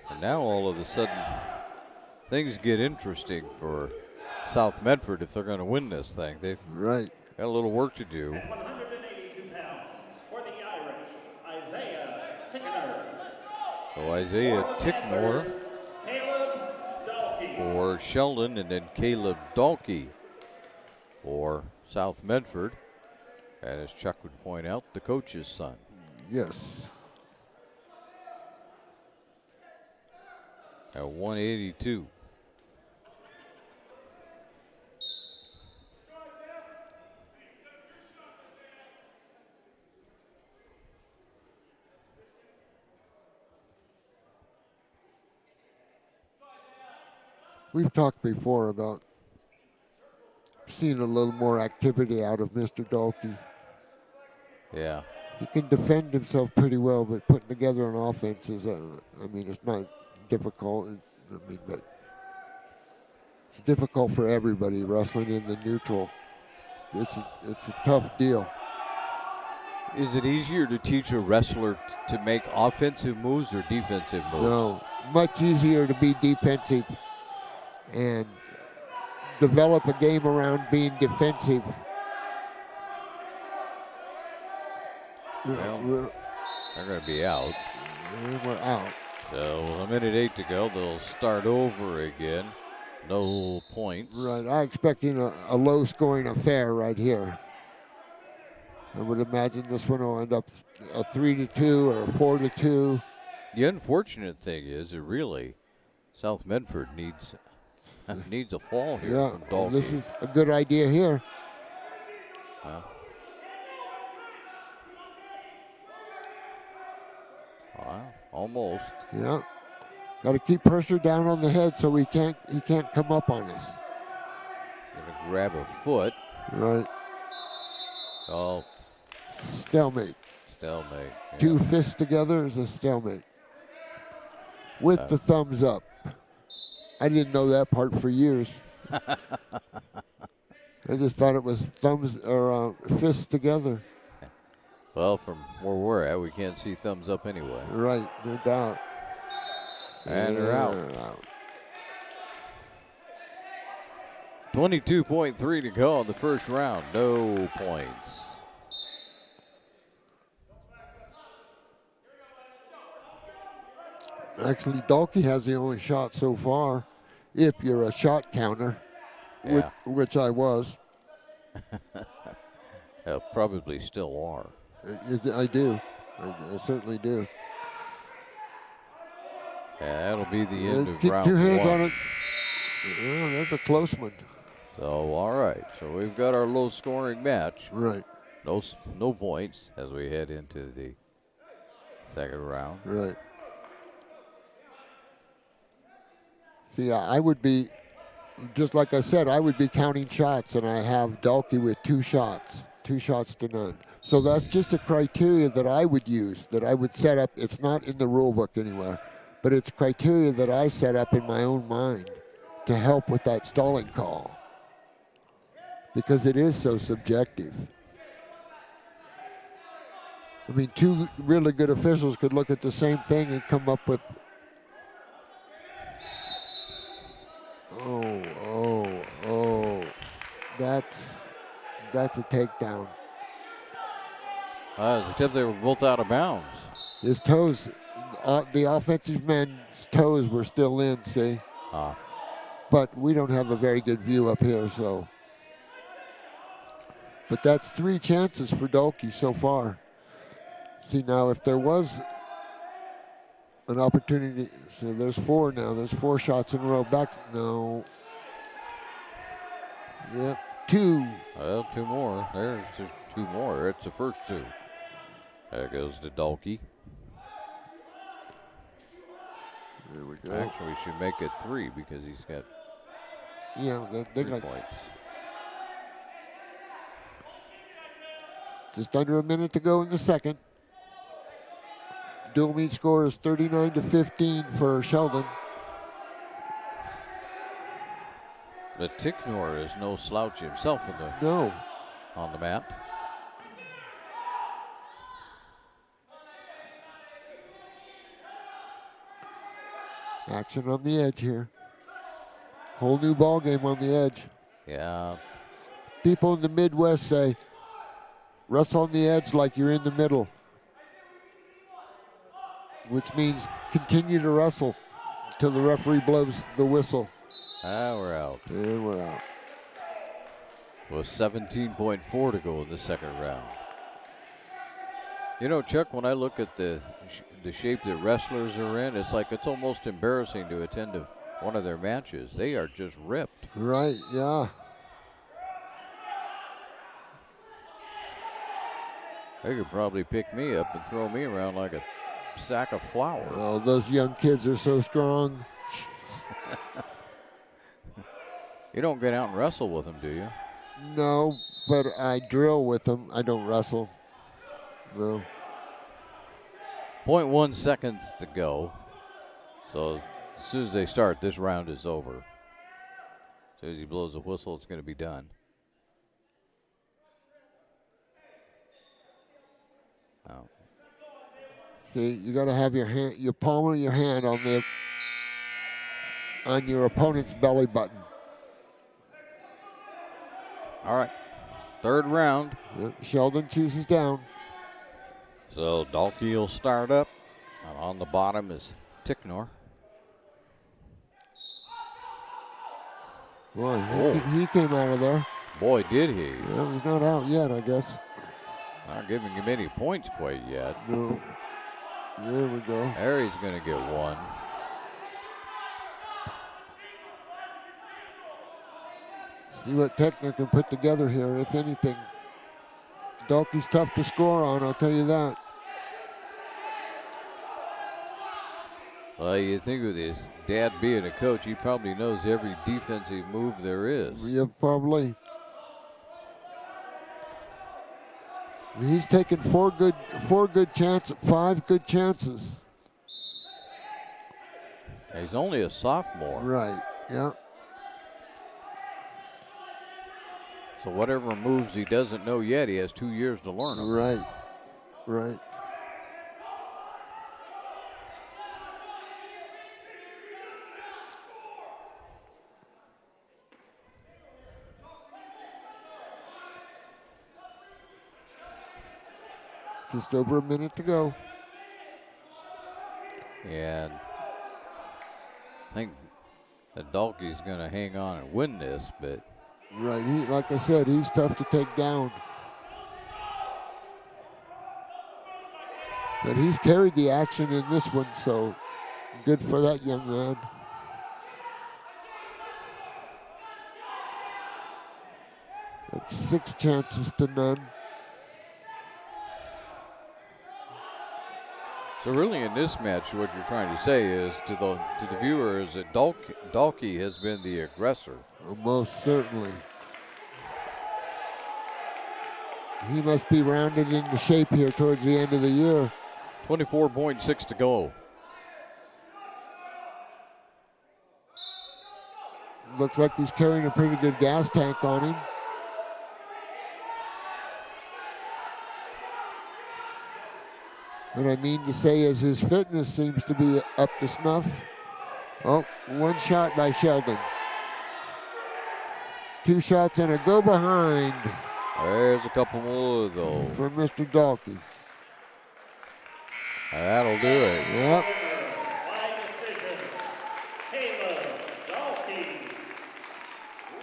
And now all of a sudden, things get interesting for South Medford if they're going to win this thing. They've got a little work to do. 182 pounds for the Irish, Isaiah Tickner. So Isaiah Tickmore for Sheldon, and then Caleb Dalkey for South Medford. And as Chuck would point out, the coach's son. Yes. At 182. We've talked before about seeing a little more activity out of Mr. Dalkey. Yeah. He can defend himself pretty well, but putting together an offense is, it's not difficult. But it's difficult for everybody wrestling in the neutral. It's a tough deal. Is it easier to teach a wrestler to make offensive moves or defensive moves? No, much easier to be defensive and develop a game around being defensive. Well, they're going to be out. And we're out. So a minute 8 to go. They'll start over again. No points. Right. I'm expecting a low-scoring affair right here. I would imagine this one will end up a 3-2 or a 4-2. The unfortunate thing is that really South Medford needs a fall here from Dalkey. This is a good idea here. Almost. Yeah. Got to keep pressure down on the head so he can't come up on us. Gonna grab a foot. Right. Oh. Stalemate. Stalemate. Yeah. Two fists together is a stalemate. With the thumbs up. I didn't know that part for years. I just thought it was thumbs or fists together. Well, from where we're at, we can't see thumbs up anyway. Right, no doubt. And they're out. 22.3 to go in the first round. No points. Actually, Dalkey has the only shot so far, if you're a shot counter, which I was. Probably still are. I do. I certainly do. Yeah, that'll be the end of round two hands one. on it. Yeah, that's a close one. So, all right. So we've got our low-scoring match. Right. No points as we head into the second round. Right. See, I would be, just like I said, I would be counting shots, and I have Dalkey with 2 shots to none. So that's just a criteria that I would use, that I would set up. It's not in the rule book anywhere, but it's criteria that I set up in my own mind to help with that stalling call, because it is so subjective. I mean, 2 really good officials could look at the same thing and come up with, that's a takedown. Except they were both out of bounds. His toes, the offensive man's toes were still in, see? But we don't have a very good view up here, so. But that's 3 chances for Dalkey so far. See, now if there was an opportunity, so there's 4 now. There's 4 shots in a row. Back, no. Yep, 2. Well, 2 more. There's just 2 more. It's the first 2. There goes to Dalkey. There we go. Actually, we should make it 3 because he's got they 3 got points. Just under a minute to go in the second. Dual meet score is 39-15 for Sheldon. But Ticknor is no slouch himself on the mat. Action on the edge here. Whole new ball game on the edge. Yeah. People in the Midwest say, wrestle on the edge like you're in the middle, which means continue to wrestle until the referee blows the whistle. We're out. And we're out. With 17.4 to go in the second round. You know, Chuck, when I look at the shape that wrestlers are in, it's almost embarrassing to attend to one of their matches. They are just ripped. Right, yeah. They could probably pick me up and throw me around like a sack of flour. Oh, those young kids are so strong. You don't get out and wrestle with them, do you? No, but I drill with them. I don't wrestle. No. 0.1 seconds to go. So as soon as they start, this round is over. As soon as he blows the whistle, it's going to be done. Oh. See, you got to have your palm of your hand on your opponent's belly button. All right, third round. Yep. Sheldon chooses down. So Dalkey will start up. And on the bottom is Ticknor. Boy, he came out of there. Boy, did he. Yeah, he's not out yet, I guess. Not giving him any points quite yet. No. There we go. There he's going to get 1. See what Techner can put together here, if anything. Dalkey's tough to score on, I'll tell you that. Well, you think with his dad being a coach, he probably knows every defensive move there is. Yeah, probably. He's taken 5 good chances. He's only a sophomore. Right, yeah. So whatever moves he doesn't know yet, he has 2 years to learn them. Right, right. Just over a minute to go. And I think that Dalkey's going to hang on and win this, but. Right, like I said, he's tough to take down. But he's carried the action in this one, so good for that young man. That's 6 chances to none. So really in this match, what you're trying to say is to the viewers that Dalkey has been the aggressor. Most certainly. He must be rounded into shape here towards the end of the year. 24.6 to go. Looks like he's carrying a pretty good gas tank on him. What I mean to say is his fitness seems to be up to snuff. Oh, 1 shot by Sheldon. 2 shots and a go behind. There's a couple more though. For Mr. Dalkey. That'll do it. Yep. By decision, Caleb Dalkey.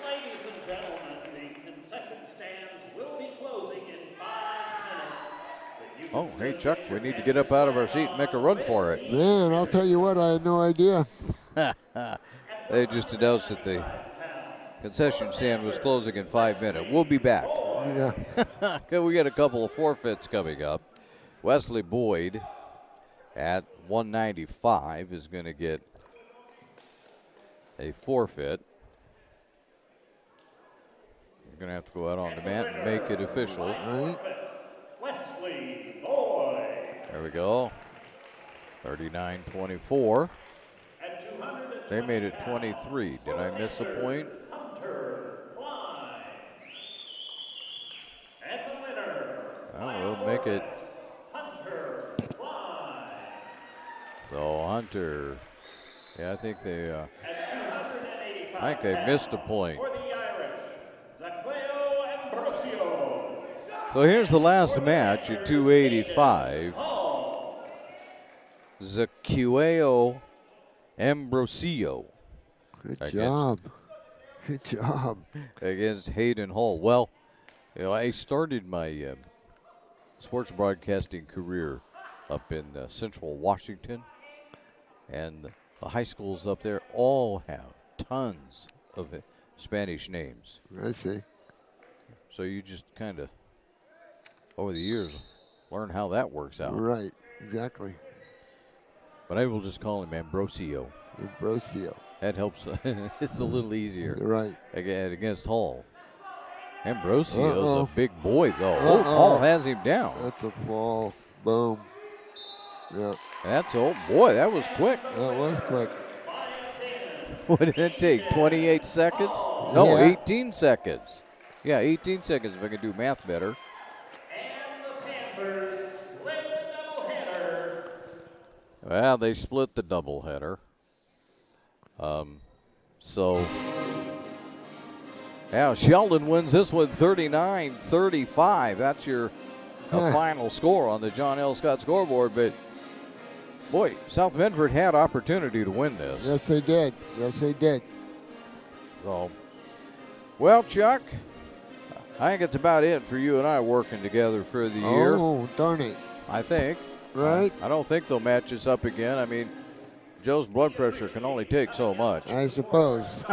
Ladies and gentlemen, the concession stands will be closing in 5 minutes. Oh, hey Chuck, we need to get up out of our seat and make a run for it. Man, I'll tell you what, I had no idea. They just announced that the concession stand was closing in 5 minutes. We'll be back. Yeah. We got a couple of forfeits coming up. Wesley Boyd at 195 is going to get a forfeit. We're going to have to go out on the mat and make it official. Right. Wesley Boyd. There we go. 39-24. They made it 23. Did I miss a point? Well, we'll make it. So Hunter, yeah, I think they missed a point. So here's the last match at 285. Zaqueo Ambrosio. Good job. Good job. Against Hayden Hall. Well, you know, I started my sports broadcasting career up in central Washington, and the high schools up there all have tons of Spanish names. I see. So you just kind of, over the years, learn how that works out. Right, exactly. But I will just call him Ambrosio. Ambrosio. That helps. It's a little easier. Right. Against Hall. Ambrosio's a big boy, though. Hall has him down. That's a fall. Boom. Yeah. That's, oh boy, that was quick. That was quick. What did it take? 28 seconds? No, Yeah. 18 seconds. Yeah, 18 seconds if I can do math better. And the Panthers split the doubleheader. Well, they split the doubleheader. So, now Sheldon wins this one 39-35. That's your final score on the John L. Scott scoreboard. But, boy, South Medford had opportunity to win this. Yes, they did. Yes, they did. So, well, Chuck, I think it's about it for you and I working together for the year. Oh, darn it. I think. Right. I don't think they'll match us up again. I mean, Joe's blood pressure can only take so much. I suppose.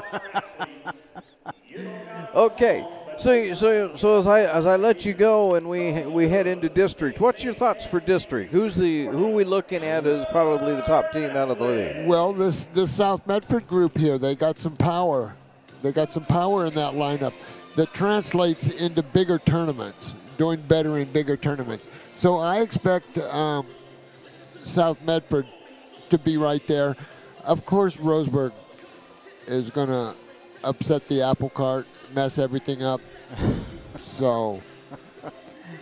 Okay. So as I let you go and we head into district, what's your thoughts for district? Who are we looking at as probably the top team out of the league? Well, this South Medford group here, they got some power. They got some power in that lineup that translates into bigger tournaments, doing better in bigger tournaments. So I expect South Medford to be right there. Of course, Roseburg is going to upset the apple cart, mess everything up. So,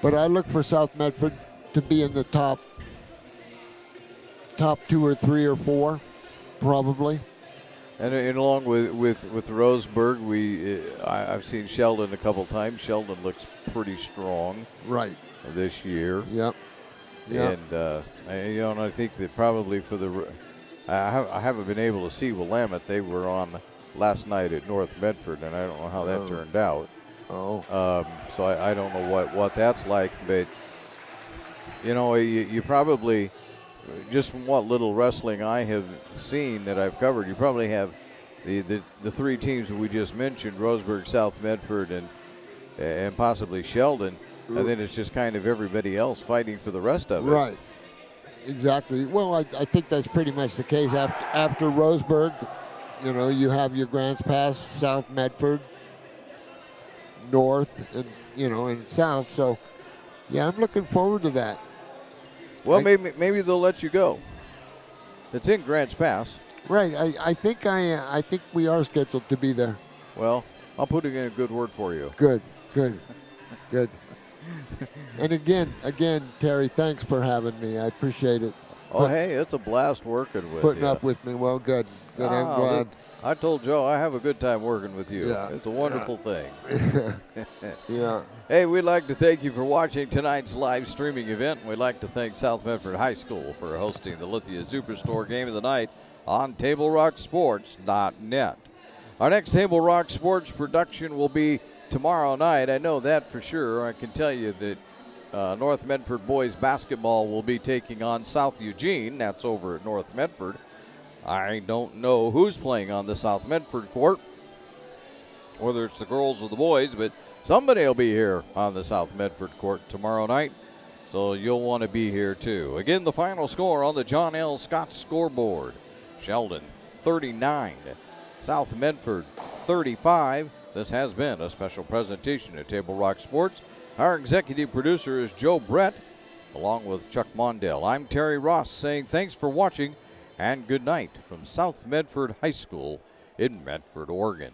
but I look for South Medford to be in the top 2 or 3 or 4, probably. And along with Roseburg, I've seen Sheldon a couple times. Sheldon looks pretty strong. Right. This year. Yep. Yep. And I think that probably for I haven't been able to see Willamette. They were on last night at North Medford, and I don't know how that turned out. Oh. So I don't know what that's like, but you probably, just from what little wrestling I have seen that I've covered, you probably have the 3 teams that we just mentioned: Roseburg, South Medford, and possibly Sheldon, and then it's just kind of everybody else fighting for the rest of it. Right. Exactly. Well, I think that's pretty much the case. After Roseburg, you have your Grants Pass, South Medford, North, and and South. So, yeah, I'm looking forward to that. Well, maybe they'll let you go. It's in Grants Pass. Right. I think we are scheduled to be there. Well, I'll put in a good word for you. Good. And again, Terry, thanks for having me. I appreciate it. Oh, hey, it's a blast working with you. Putting up with me. Well, good. I'm glad. I told Joe I have a good time working with you. Yeah. It's a wonderful thing. Yeah. Hey, we'd like to thank you for watching tonight's live streaming event. We'd like to thank South Medford High School for hosting the Lithia Superstore Game of the Night on TableRockSports.net. Our next Table Rock Sports production will be tomorrow night. I know that for sure. I can tell you that North Medford boys basketball will be taking on South Eugene. That's over at North Medford. I don't know who's playing on the South Medford court, whether it's the girls or the boys, but somebody will be here on the South Medford court tomorrow night, so you'll want to be here too. Again, the final score on the John L. Scott scoreboard: Sheldon 39, South Medford 35. This has been a special presentation at Table Rock Sports. Our executive producer is Joe Brett, along with Chuck Mondale. I'm Terry Ross saying thanks for watching and good night from South Medford High School in Medford, Oregon.